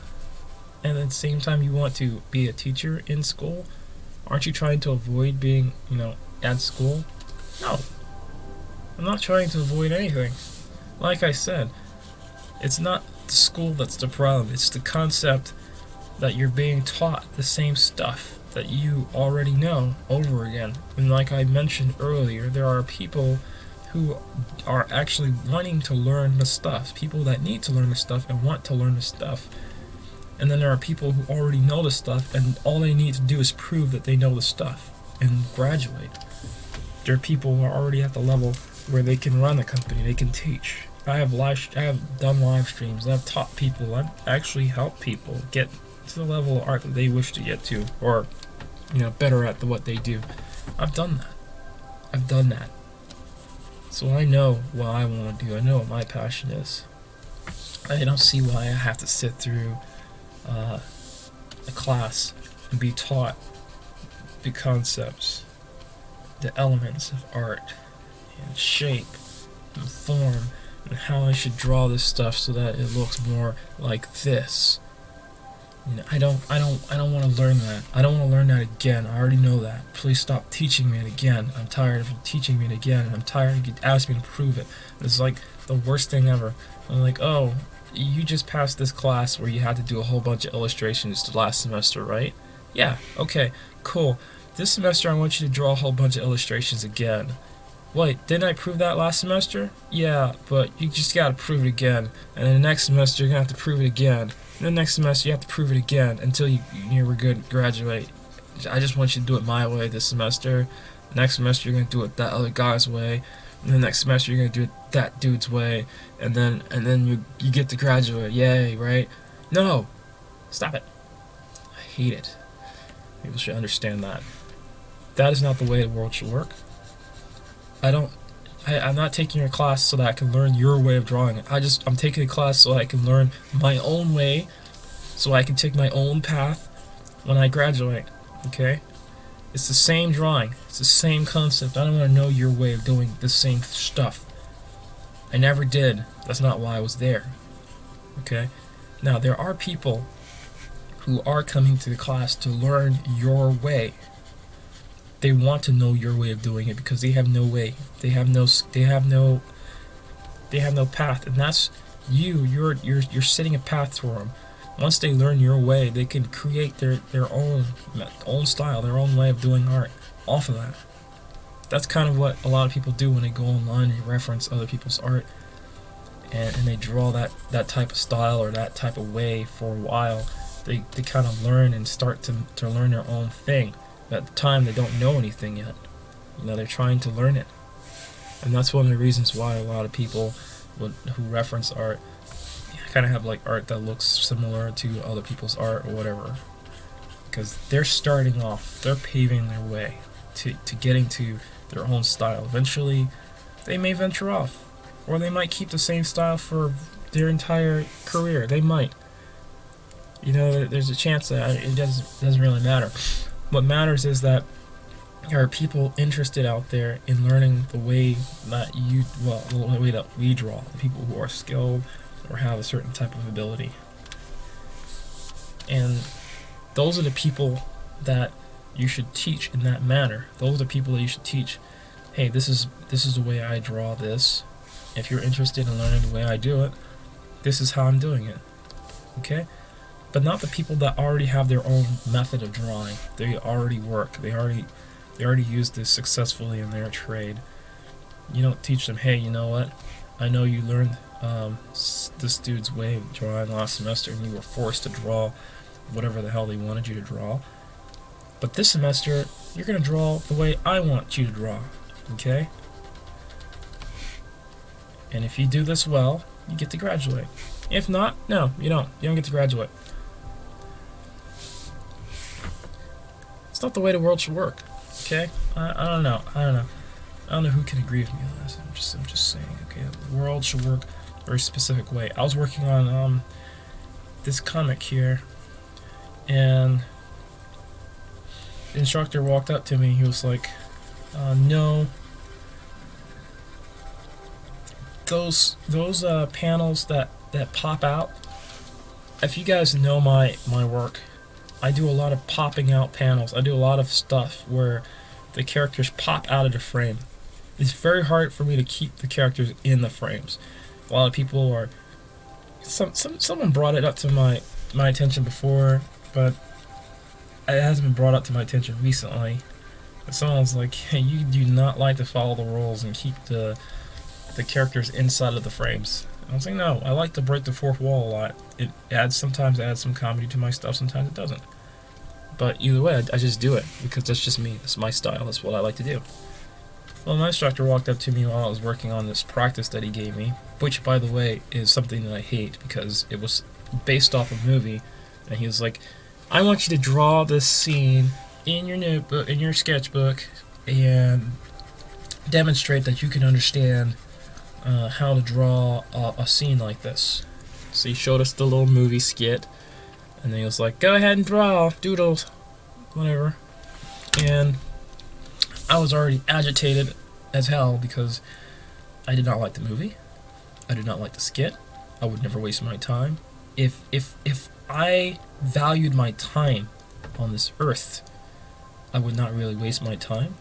And at the same time you want to be a teacher in school? Aren't you trying to avoid being, at school? No. I'm not trying to avoid anything. Like I said, it's not the school that's the problem. It's the concept that you're being taught the same stuff that you already know over again. And like I mentioned earlier, there are people who are actually wanting to learn the stuff. People that need to learn the stuff and want to learn the stuff. And then there are people who already know the stuff and all they need to do is prove that they know the stuff and graduate. There are people who are already at the level where they can run a company, they can teach. I have done live streams, I've taught people, I've actually helped people get to the level of art that they wish to get to, or better at what they do. I've done that. So I know what I want to do. I know what my passion is. I don't see why I have to sit through a class and be taught the concepts, the elements of art, and shape, and form, and how I should draw this stuff so that it looks more like this. I don't want to learn that. I don't want to learn that again. I already know that. Please stop teaching me it again. I'm tired of teaching me it again, and I'm tired of you asking me to prove it. It's like the worst thing ever. I'm like, oh, you just passed this class where you had to do a whole bunch of illustrations the last semester, right? Yeah, okay, cool. This semester I want you to draw a whole bunch of illustrations again. Wait, didn't I prove that last semester? Yeah, but you just gotta prove it again. And then the next semester you're gonna have to prove it again. And the next semester you have to prove it again until you were good, graduate. I just want you to do it my way this semester. Next semester you're gonna do it that other guy's way. And the next semester you're gonna do it that dude's way. And then you get to graduate. Yay, right? No, stop it. I hate it. People should understand that. That is not the way the world should work. I'm not taking your class so that I can learn your way of drawing it. I'm taking a class so I can learn my own way, so I can take my own path when I graduate. Okay? It's the same drawing. It's the same concept. I don't want to know your way of doing the same stuff. I never did. That's not why I was there. Okay? Now, there are people who are coming to the class to learn your way. They want to know your way of doing it because they have no way. They have no path, and that's you. You're setting a path for them. Once they learn your way, they can create their own style, their own way of doing art off of that. That's kind of what a lot of people do when they go online and reference other people's art, and they draw that type of style or that type of way for a while. They kind of learn and start to learn their own thing. At the time, they don't know anything yet. They're trying to learn it. And that's one of the reasons why a lot of people who reference art kind of have like art that looks similar to other people's art or whatever. Because they're starting off, they're paving their way to getting to their own style. Eventually, they may venture off. Or they might keep the same style for their entire career. They might. There's a chance that it doesn't really matter. What matters is that there are people interested out there in learning the way that the way that we draw. The people who are skilled or have a certain type of ability. And those are the people that you should teach in that manner. Those are the people that you should teach. Hey, this is the way I draw this. If you're interested in learning the way I do it, this is how I'm doing it. Okay? But not the people that already have their own method of drawing. They already work. They already use this successfully in their trade. You don't teach them, hey, you know what? I know you learned this dude's way of drawing last semester and you were forced to draw whatever the hell they wanted you to draw. But this semester, you're going to draw the way I want you to draw. Okay? And if you do this well, you get to graduate. If not, no, you don't. You don't get to graduate. It's not the way the world should work. Okay? I don't know. I don't know who can agree with me on this. I'm just saying. Okay, the world should work a very specific way. I was working on this comic here, and the instructor walked up to me. He was like, "No, those panels that pop out. If you guys know my work, I do a lot of popping out panels. I do a lot of stuff where the characters pop out of the frame. It's very hard for me to keep the characters in the frames. A lot of people are... Someone brought it up to my attention before, but it hasn't been brought up to my attention recently. But someone's like, hey, you do not like to follow the rules and keep the characters inside of the frames. I was like, no, I like to break the fourth wall a lot. It sometimes adds some comedy to my stuff, sometimes it doesn't. But either way, I just do it, because that's just me. That's my style. That's what I like to do. Well, my instructor walked up to me while I was working on this practice that he gave me, which, by the way, is something that I hate, because it was based off a movie, and he was like, I want you to draw this scene in your notebook, in your sketchbook, and demonstrate that you can understand how to draw a scene like this. So he showed us the little movie skit, and then he was like, go ahead and draw, doodles, whatever. And I was already agitated as hell because I did not like the movie. I did not like the skit. I would never waste my time. If I valued my time on this earth, I would not really waste my time.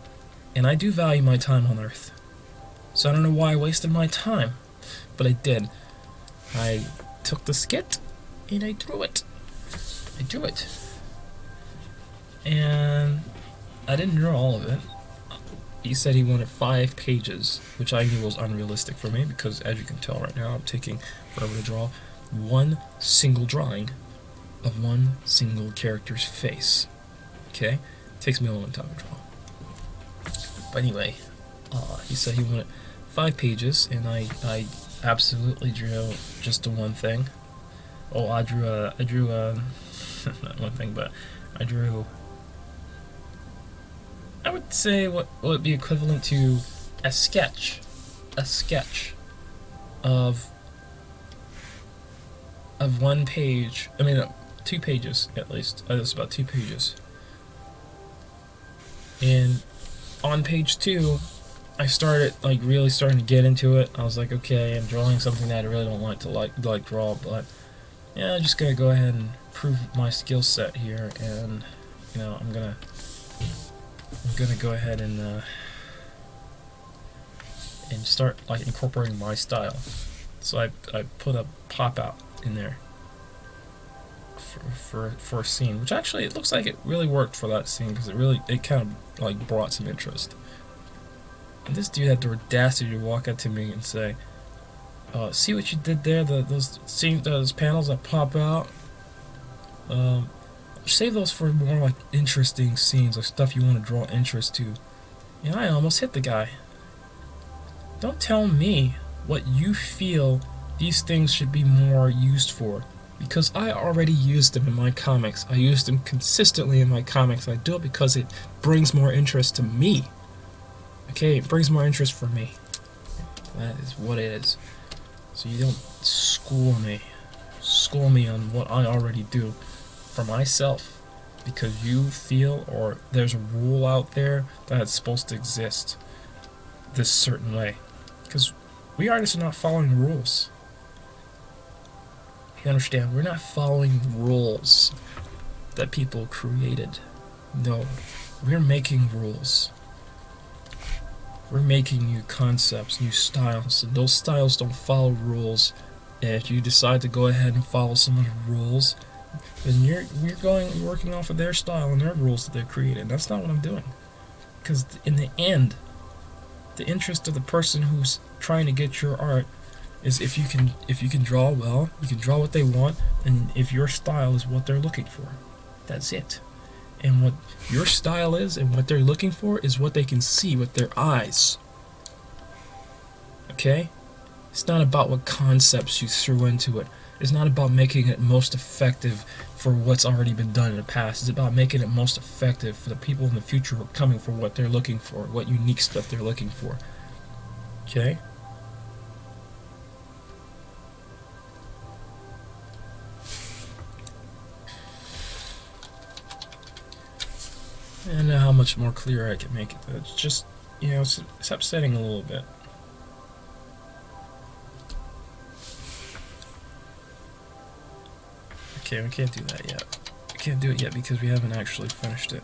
And I do value my time on earth. So I don't know why I wasted my time, but I did. I took the skit and I drew it. And I didn't draw all of it. He said he wanted 5 pages, which I knew was unrealistic for me because, as you can tell right now, I'm taking forever to draw one single drawing of one single character's face. Okay? takes me a long time to draw. But anyway, he said he wanted 5 pages, and I absolutely drew just the one thing. Oh, I drew not one thing, but I drew, I would say what would be equivalent to a sketch of 1 page. I mean, 2 pages at least. It's about 2 pages. And on page 2, I started really starting to get into it. I was like, okay, I'm drawing something that I really don't like to draw, but yeah, I'm just gonna go ahead and prove my skill set here, and I'm gonna go ahead and start incorporating my style. So I put a pop out in there for a scene, which actually it looks like it really worked for that scene, because it kind of brought some interest. And this dude had the audacity to walk up to me and say, "See what you did there? Those panels that pop out. Save those for more interesting scenes, stuff you want to draw interest to." And I almost hit the guy. Don't tell me what you feel these things should be more used for, because I already used them in my comics. I use them consistently in my comics. I do it because it brings more interest to me. Okay, it brings more interest for me. That is what it is. So you don't school me on what I already do for myself, because you feel, or there's a rule out there that it's supposed to exist this certain way. Because we artists are not following rules. You understand? We're not following rules that people created. No, we're making rules. We're making new concepts, new styles, and those styles don't follow rules. And if you decide to go ahead and follow some of the rules, then you're working off of their style and their rules that they've created. That's not what I'm doing. Because in the end, the interest of the person who's trying to get your art is if you can draw well, you can draw what they want, and if your style is what they're looking for. That's it. And what your style is and what they're looking for is what they can see with their eyes. Okay? It's not about what concepts you threw into it. It's not about making it most effective for what's already been done in the past. It's about making it most effective for the people in the future who are coming for what they're looking for, what unique stuff they're looking for. Okay? I don't know how much more clear I can make it. It's just, it's upsetting a little bit. Okay, we can't do that yet. We can't do it yet because we haven't actually finished it.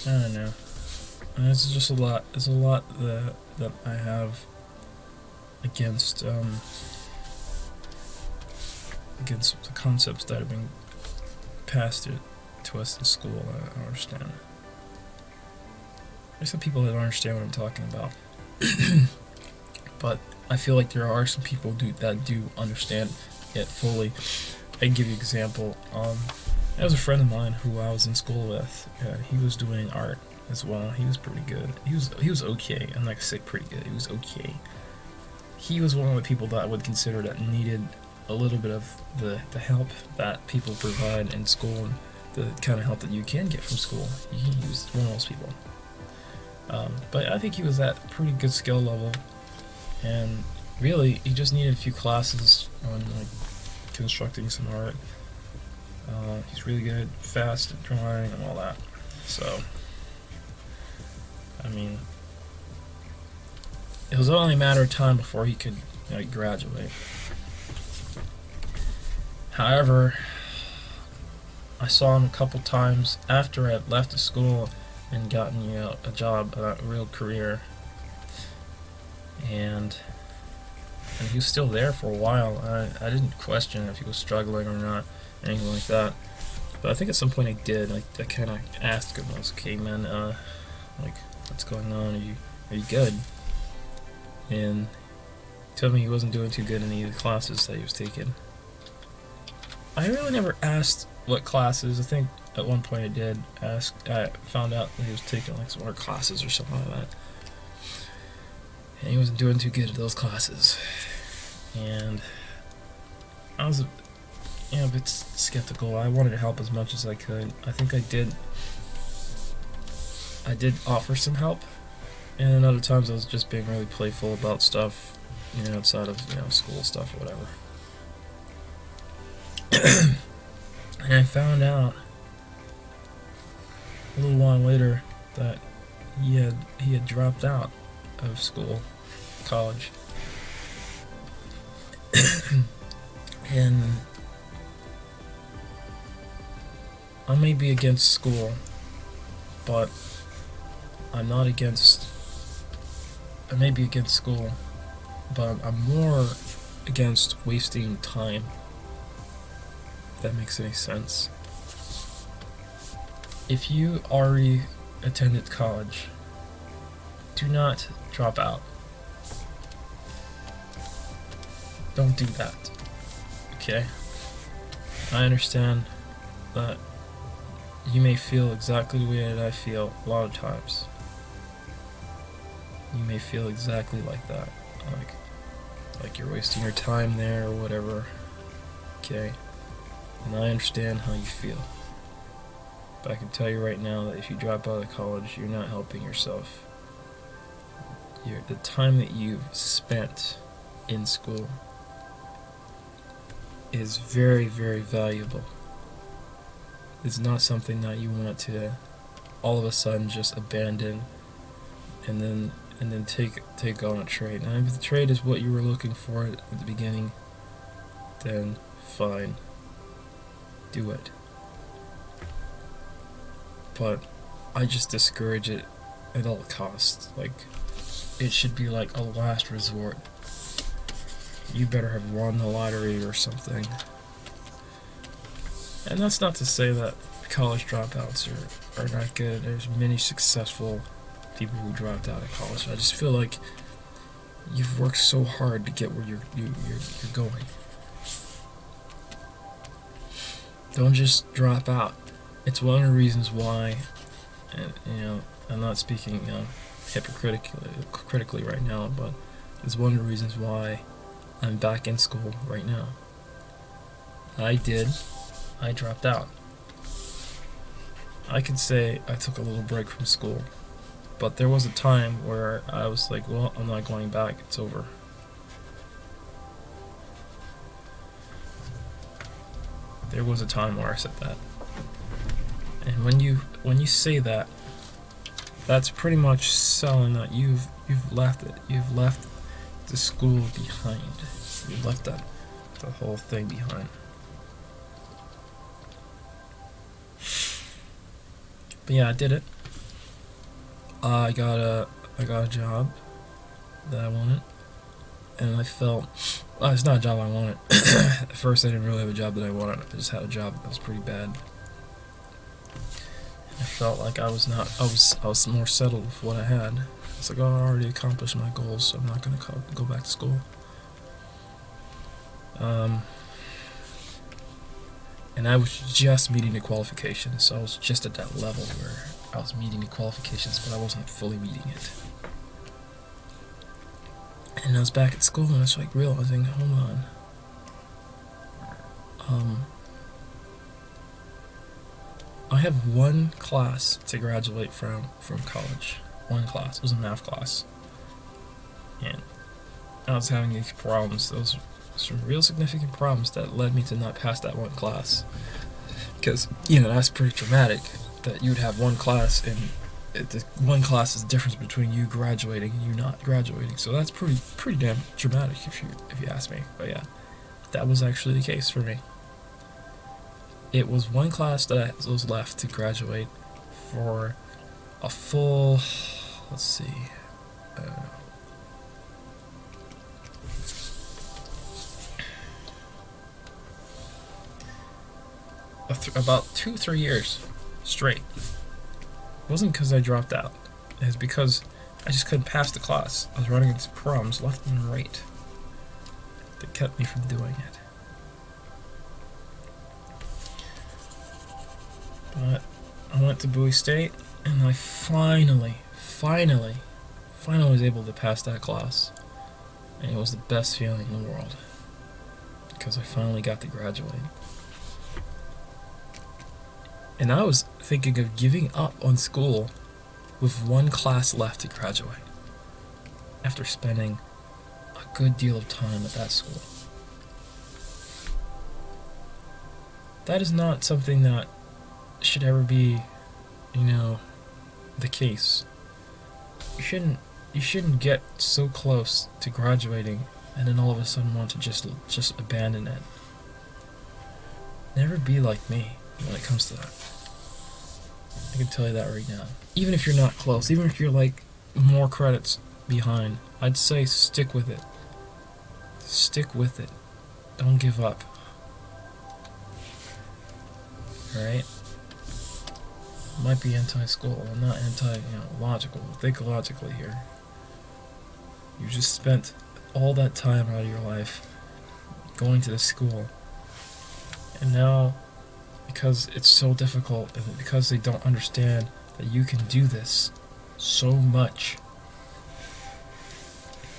I don't know. It's just a lot. There's a lot that I have against the concepts that have been passed to us in school. I don't understand. There's some people that don't understand what I'm talking about, but I feel like there are some people that do understand it fully. I can give you an example. There was a friend of mine who I was in school with. He was doing art as well. He was pretty good. He was okay. I'm not gonna say pretty good. He was okay. He was one of the people that I would consider that needed a little bit of the help that people provide in school, and the kind of help that you can get from school. He was one of those people. But I think he was at a pretty good skill level, and really he just needed a few classes on constructing some art. He's really good, fast at drawing and all that. So, I mean, it was only a matter of time before he could graduate. However, I saw him a couple times after I had left the school and gotten a job, a real career, and he was still there for a while. I didn't question if he was struggling or not, anything like that. But I think at some point I did. I kind of asked him, I was, okay, man, like, what's going on? Are you good? And he told me he wasn't doing too good in any of the classes that he was taking. I really never asked what classes. I think at one point I did ask. I found out that he was taking like some art classes or something like that, and he wasn't doing too good at those classes. And I was, a bit skeptical. I wanted to help as much as I could. I think I did. I did offer some help, and other times I was just being really playful about stuff, outside of school stuff or whatever. And I found out a little while later that he had dropped out of school, college, and I may be against school, but I'm not against. I may be against school, but I'm more against wasting time. If that makes any sense. If you already attended college, do not drop out. Don't do that. Okay? I understand that you may feel exactly the way that I feel a lot of times. You may feel exactly like that. Like you're wasting your time there or whatever. Okay? And I understand how you feel. But I can tell you right now that if you drop out of college, you're not helping yourself. The time that you've spent in school is very, very valuable. It's not something that you want to all of a sudden just abandon and then take on a trade. Now, if the trade is what you were looking for at the beginning, then fine. Do it. But I just discourage it at all costs. Like, it should be like a last resort. You better have won the lottery or something. And that's not to say that college dropouts are not good. There's many successful people who dropped out of college. I just feel like you've worked so hard to get where you're going. Don't just drop out. It's one of the reasons why, and I'm not speaking hypocritically right now, but it's one of the reasons why I'm back in school right now. I dropped out. I could say I took a little break from school, but there was a time where I was like, well, I'm not going back, it's over. There was a time where I said that. And when you say that, that's pretty much selling that you've left it. You've left the school behind. You've left the whole thing behind. But yeah, I did it. I got a job that I wanted, and I felt, well, it's not a job I wanted. At first, I didn't really have a job that I wanted. I just had a job that was pretty bad. And I felt like I was more settled with what I had. It's like, oh, I already accomplished my goals, so I'm not gonna go back to school. And I was just meeting the qualifications, so I was just at that level where I was meeting the qualifications, but I wasn't fully meeting it. And I was back at school, and I was like realizing, hold on. I have one class to graduate from college. One class. It was a math class. And I was having these problems. Those some real significant problems that led me to not pass that one class. Because, that's pretty dramatic that you'd have one class and the one class is the difference between you graduating and you not graduating. So that's pretty damn dramatic if you ask me. But yeah, that was actually the case for me. It was one class that was left to graduate for a full, let's see, about 2-3 years straight. It wasn't because I dropped out. is because I just couldn't pass the class. I was running into problems left and right that kept me from doing it. But I went to Bowie State, and I finally was able to pass that class. And it was the best feeling in the world, because I finally got to graduate. And I was thinking of giving up on school with one class left to graduate, after spending a good deal of time at that school. That is not something that should ever be, the case. You shouldn't get so close to graduating and then all of a sudden want to just abandon it. Never be like me when it comes to that. I can tell you that right now. Even if you're not close, even if you're like more credits behind, I'd say stick with it. Stick with it. Don't give up. Alright? Might be anti-school. I'm not logical. Think logically here. You just spent all that time out of your life going to this school, and now, because it's so difficult, and because they don't understand that you can do this so much,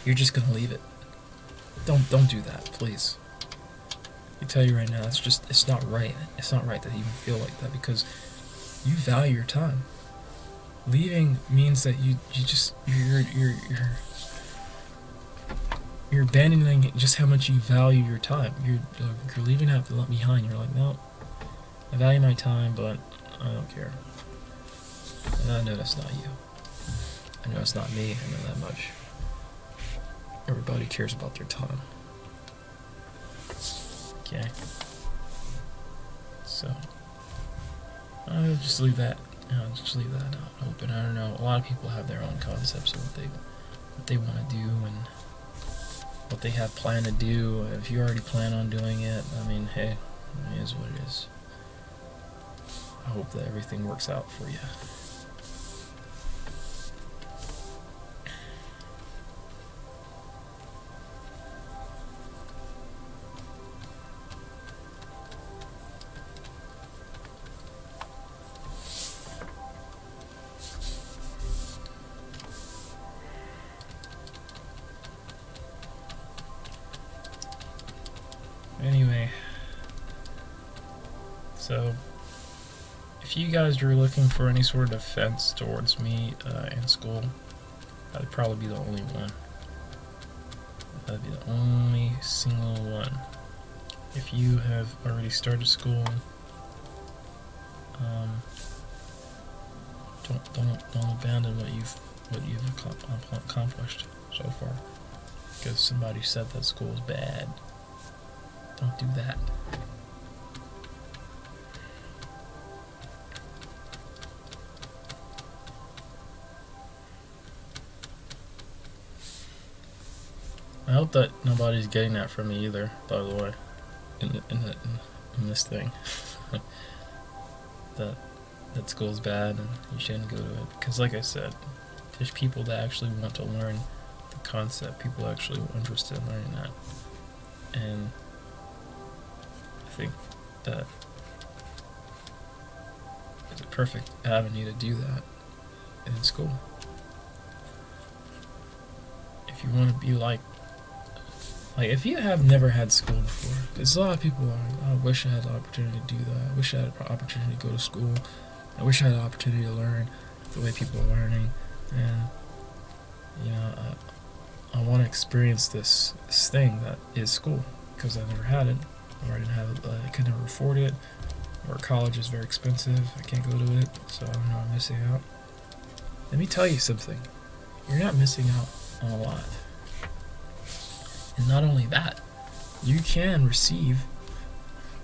you're just gonna leave it. Don't do that, please. I tell you right now, it's not right. It's not right that you feel like that, because you value your time. Leaving means that you're abandoning just how much you value your time. You're leaving that behind. You're like, no, I value my time, but I don't care. And I know that's not you. I know it's not me. I know that much. Everybody cares about their time. Okay. So I'll just leave that. Just leave that open. I don't know. A lot of people have their own concepts of what they want to do and what they have planned to do. If you already plan on doing it, I mean, hey, it is what it is. I hope that everything works out for you. Anyway, so if you guys are looking for any sort of defense towards me in school, I'd probably be the only one. That'd be the only single one. If you have already started school, don't abandon what you've accomplished so far because somebody said that school is bad. Don't do that. I hope that nobody's getting that from me either, by the way, in this thing. that school's bad and you shouldn't go to it. Because like I said, there's people that actually want to learn the concept, people actually interested in learning that. And I think that it's a perfect avenue to do that in school. If you want to be like if you have never had school before, there's a lot of people are, I wish I had the opportunity to do that. I wish I had the opportunity to go to school. I wish I had the opportunity to learn the way people are learning. And, I want to experience this thing that is school, because I never had it, or I didn't have it, I could never afford it, or college is very expensive, I can't go to it, so I'm missing out. Let me tell you something, you're not missing out on a lot. And not only that, you can receive,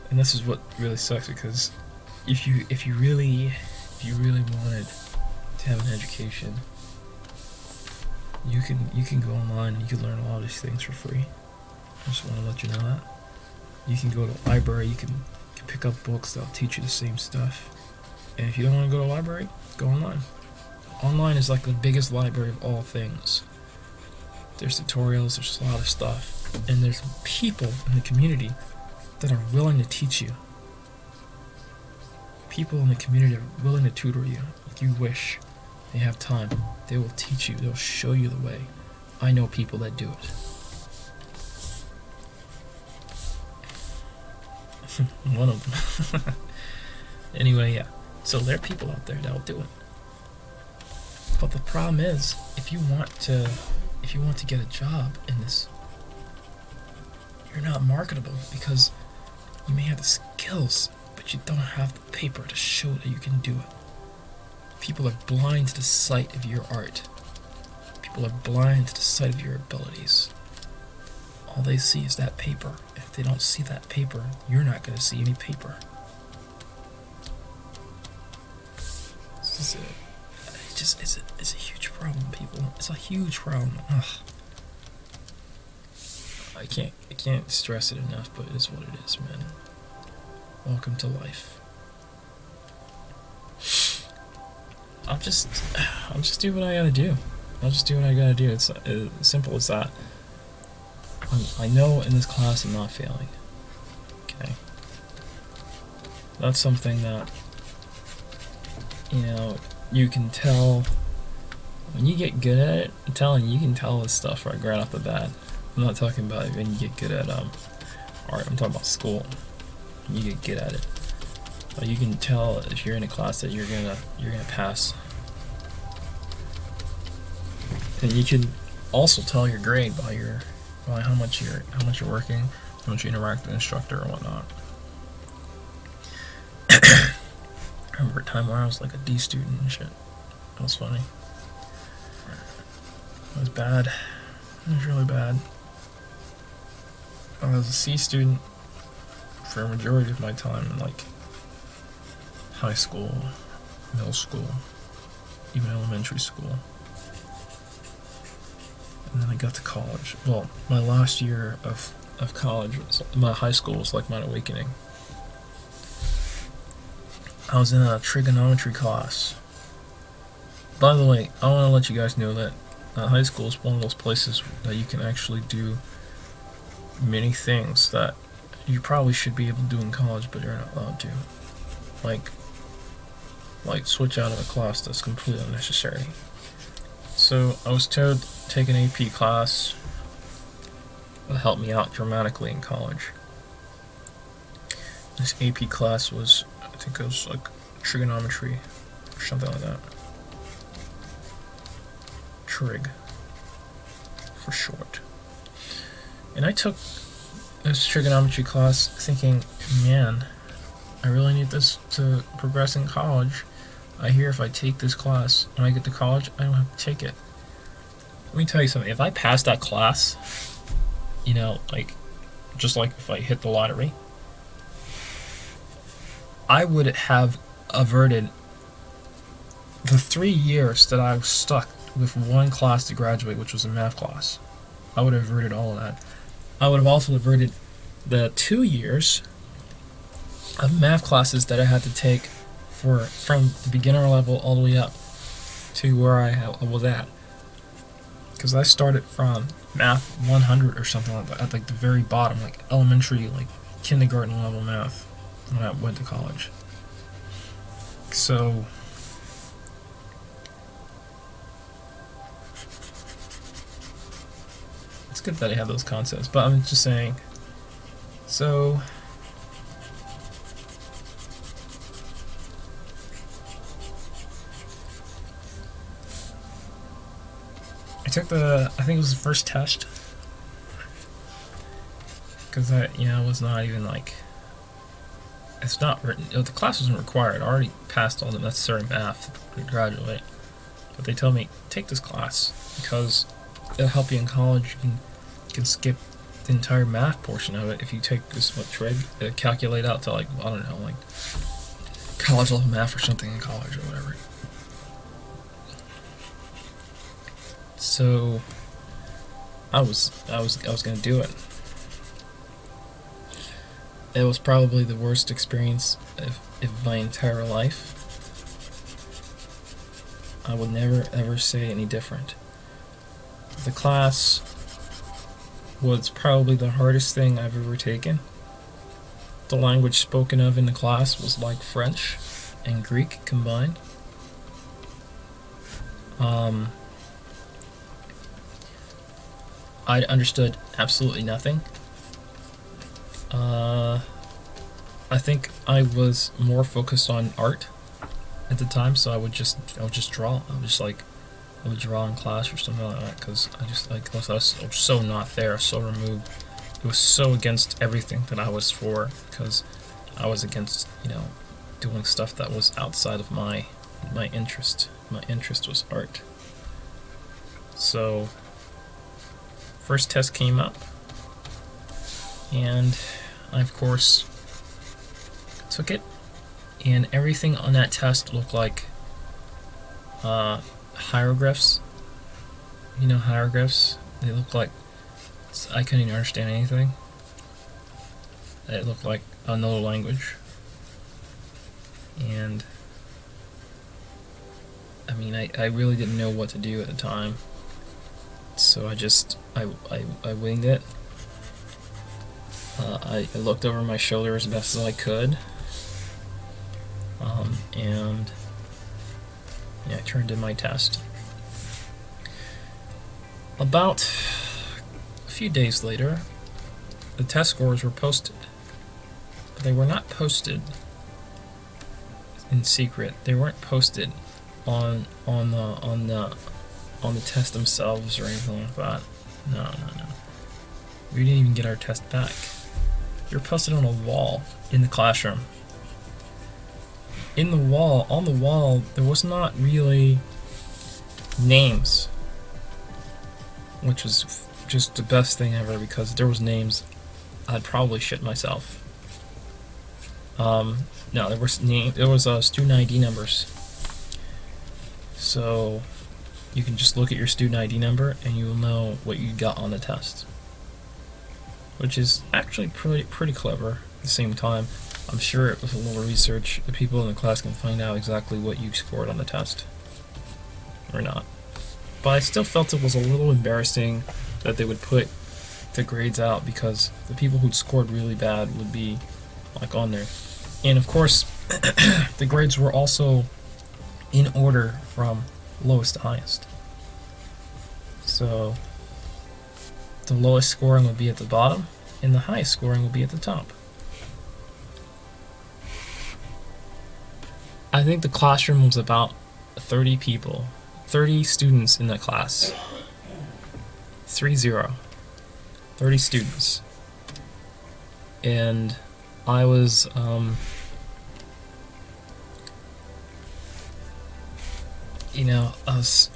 and this is what really sucks, because if you really wanted to have an education, you can go online and you can learn a lot of these things for free. I just want to let you know that. You can go to a library, you can pick up books that'll teach you the same stuff. And if you don't want to go to a library, go online. Online is like the biggest library of all things. There's tutorials, there's a lot of stuff, and there's people in the community that are willing to teach you. People in the community are willing to tutor you if you wish. They have time. They will teach you. They'll show you the way. I know people that do it. One of them. Anyway, yeah. So there are people out there that will do it. But the problem is, if you want to get a job in this, you're not marketable because you may have the skills, but you don't have the paper to show that you can do it. People are blind to the sight of your art. People are blind to the sight of your abilities. All they see is that paper. If they don't see that paper, you're not going to see any paper. This is it's a huge problem, people. It's a huge problem. Ugh. I can't stress it enough, but it is what it is, man. Welcome to life. I'll just do what I gotta do. I'll just do what I gotta do. It's as simple as that. I know in this class I'm not failing. Okay. That's something that, you can tell when you get good at it. I'm telling you, you can tell this stuff right off the bat. I'm not talking about when you get good at art. I'm talking about school. When you get good at it, you can tell if you're in a class that you're gonna pass. And you can also tell your grade by how much you're working, how much you interact with the instructor or whatnot. I remember a time where I was like a D student and shit. That was funny. It was bad. It was really bad. I was a C student for a majority of my time in like high school, middle school, even elementary school. And then I got to college. Well, my last year of college, my high school was like my awakening. I was in a trigonometry class. By the way, I want to let you guys know that high school is one of those places that you can actually do many things that you probably should be able to do in college, but you're not allowed to. Like switch out of a class that's completely unnecessary. So I was told to take an AP class that helped me out dramatically in college. This AP class was, I think it was like trigonometry or something like that. Trig for short. And I took this trigonometry class thinking, man, I really need this to progress in college. I hear if I take this class when I get to college, I don't have to take it. Let me tell you something. If I passed that class, just like if I hit the lottery, I would have averted the 3 years that I was stuck with one class to graduate, which was a math class. I would have averted all of that. I would have also averted the 2 years of math classes that I had to take from the beginner level all the way up to where I was at. Because I started from math 100 or something like that, at like the very bottom, like elementary, like kindergarten level math when I went to college. So it's good that I have those concepts, but I'm just saying. So I took I think it was the first test, because I was not even like, it's not written, the class wasn't required. I already passed all the necessary math to graduate, but they told me, take this class, because it'll help you in college. You can skip the entire math portion of it if you take this trig, calculate out to like, I don't know, like college level math or something in college or whatever. So I was gonna do it. It was probably the worst experience of my entire life. I would never ever say any different. The class was probably the hardest thing I've ever taken. The language spoken of in the class was like French and Greek combined. I understood absolutely nothing. I think I was more focused on art at the time, so I would just draw. I would draw in class or something like that, because I was so not there, so removed. It was so against everything that I was for, because I was against, doing stuff that was outside of my interest. My interest was art. So, first test came up, and I, of course, took it, and everything on that test looked like hieroglyphs. You know hieroglyphs? They look like, I couldn't even understand anything. It looked like another language. And I mean, I really didn't know what to do at the time. So I winged it. I looked over my shoulder as best as I could. And I turned in my test. About a few days later, the test scores were posted. But they were not posted in secret. They weren't posted on the test themselves or anything like that. No. We didn't even get our test back. They were posted on a wall in the classroom. On the wall, there was not really names, which was just the best thing ever, because if there was names, I'd probably shit myself. No, there was student ID numbers. So you can just look at your student ID number and you will know what you got on the test, which is actually pretty clever. At the same time, I'm sure with a little research, the people in the class can find out exactly what you scored on the test, or not. But I still felt it was a little embarrassing that they would put the grades out, because the people who'd scored really bad would be like on there. And of course, the grades were also in order from lowest to highest. So the lowest scoring would be at the bottom, and the highest scoring would be at the top. I think the classroom was about 30 people, 30 students in the class. 30 students. And I was, I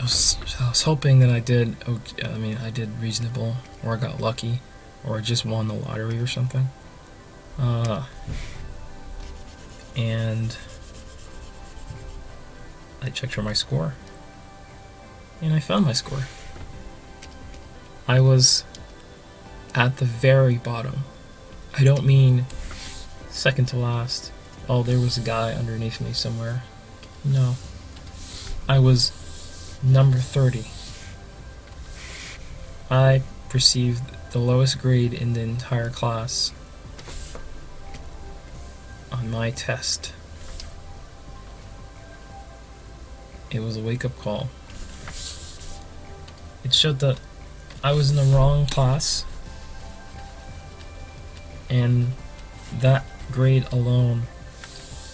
was hoping that I did, I did reasonable, or I got lucky, or I just won the lottery or something. And I checked for my score, and I found my score. I was at the very bottom. I don't mean second to last. Oh, there was a guy underneath me somewhere. No. I was number 30. I received the lowest grade in the entire class on my test. It was a wake-up call. It showed that I was in the wrong class, and that grade alone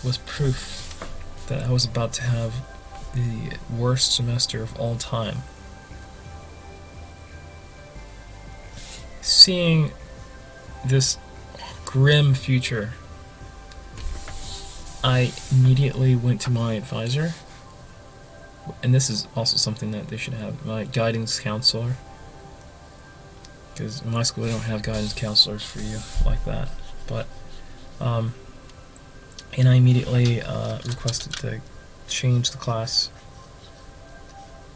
was proof that I was about to have the worst semester of all time. Seeing this grim future, I immediately went to my advisor, and this is also something that they should have, my guidance counselor, because in my school they don't have guidance counselors for you like that. But and I immediately requested to change the class.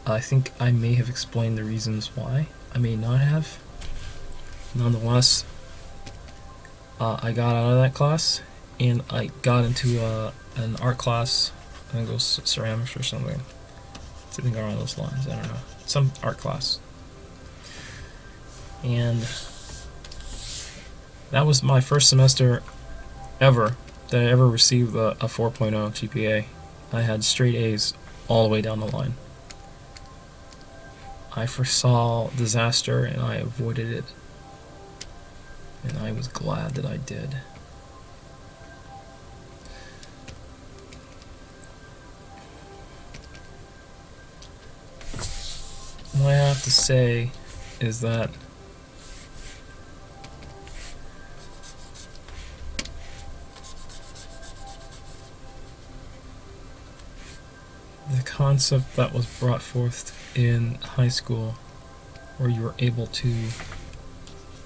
I think I may have explained the reasons why. I may not have. Nonetheless, I got out of that class, and I got into an art class. I think it was ceramics or something. Something along those lines. I don't know. Some art class. And that was my first semester ever that I ever received a 4.0 GPA. I had straight A's all the way down the line. I foresaw disaster and I avoided it. And I was glad that I did. What I have to say is that the concept that was brought forth in high school, where you were able to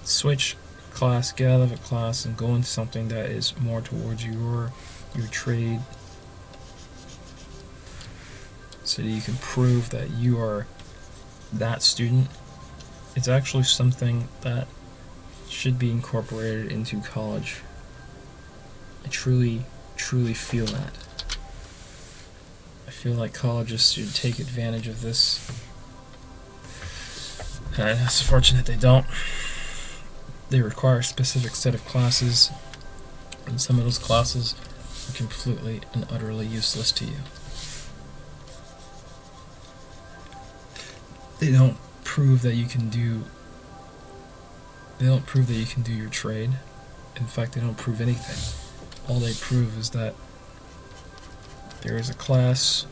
switch class, get out of a class, and go into something that is more towards your trade, so that you can prove that you are that student, it's actually something that should be incorporated into college. I truly feel that. I feel like colleges should take advantage of this. And it's fortunate they don't. They require a specific set of classes, and some of those classes are completely and utterly useless to you. They don't prove that you can do your trade. In fact, they don't prove anything. All they prove is that there is a class,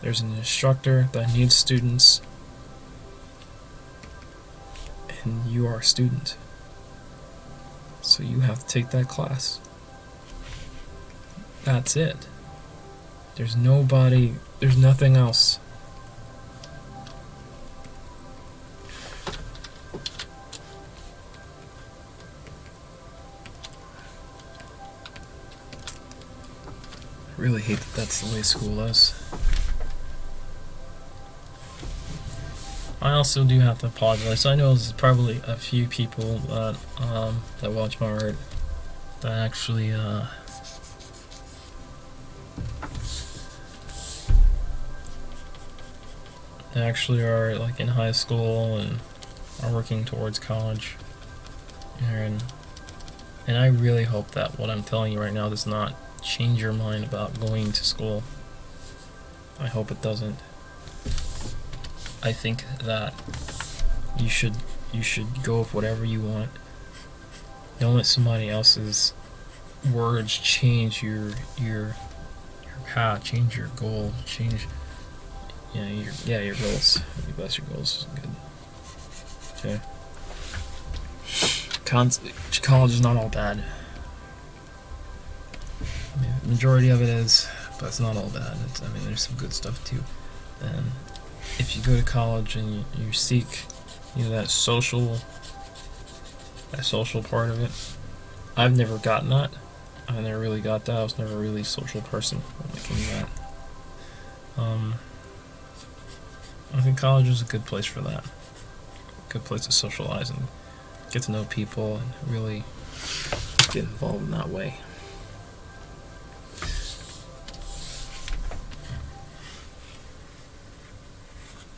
there's an instructor that needs students, and you are a student. So you have to take that class. That's it. There's nothing else. I really hate that that's the way school is. I also do have to apologize. I know there's probably a few people that watch my art that actually are like in high school and are working towards college, and I really hope that what I'm telling you right now does not change your mind about going to school. I hope it doesn't. I think that you should go with whatever you want. Don't let somebody else's words change your path, change your goal, change your goals. Maybe that's your goals. Good. Okay. College is not all bad. I mean, the majority of it is, but it's not all bad. There's some good stuff too. And if you go to college and you seek, that social part of it, I've never gotten that. I never really got that. I was never really a social person when it came to that. I think college is a good place for that. Good place to socialize and get to know people and really get involved in that way.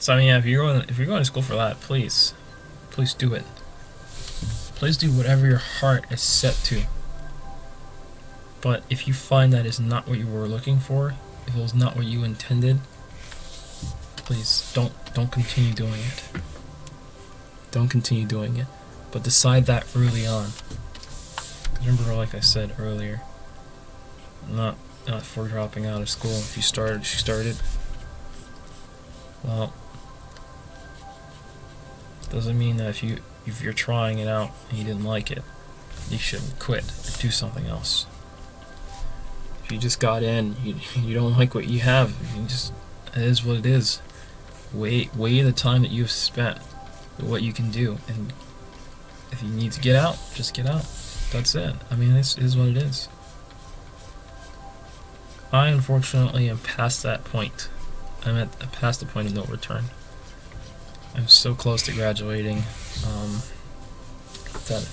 So if you're going to school for that, please do it. Please do whatever your heart is set to. But if you find that is not what you were looking for, if it was not what you intended, please don't continue doing it. Don't continue doing it. But decide that early on. Remember, like I said earlier, not for dropping out of school. If you started. Well, doesn't mean that if you're trying it out and you didn't like it, you shouldn't quit or do something else. If you just got in, you don't like what you have, it is what it is. Weigh the time that you've spent, what you can do, and if you need to get out, just get out. That's it. This is what it is. I unfortunately am past that point. I'm past the point of no return. I'm so close to graduating that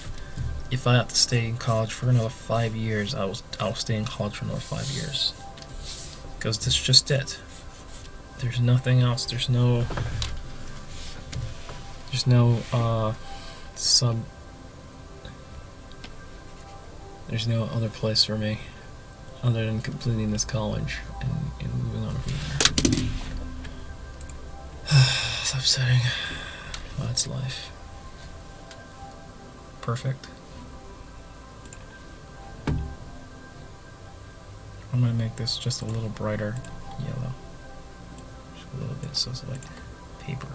if I have to stay in college for another 5 years, I'll stay in college for another 5 years. Because that's just it. There's nothing else. There's no sub. There's no other place for me other than completing this college and moving on from there. It's upsetting. Well, that's life. Perfect. I'm gonna make this just a little brighter yellow. Just a little bit so it's like paper.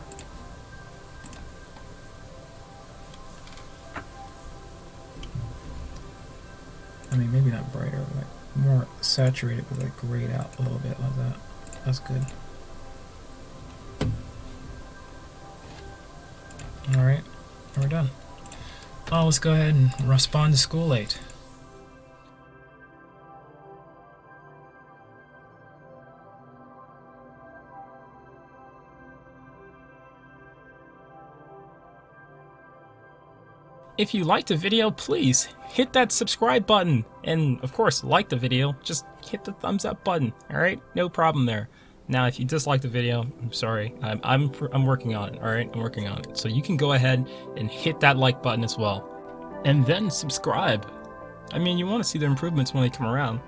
I mean, maybe not brighter, but like more saturated with like grayed out a little bit like that. That's good. Alright, we're done. Oh, let's go ahead and respond to school late. If you liked the video, please hit that subscribe button. And of course, like the video, just hit the thumbs up button, all right? No problem there. Now, if you dislike the video, I'm sorry. I'm working on it, all right? I'm working on it. So you can go ahead and hit that like button as well. And then subscribe. I mean, you want to see the improvements when they come around.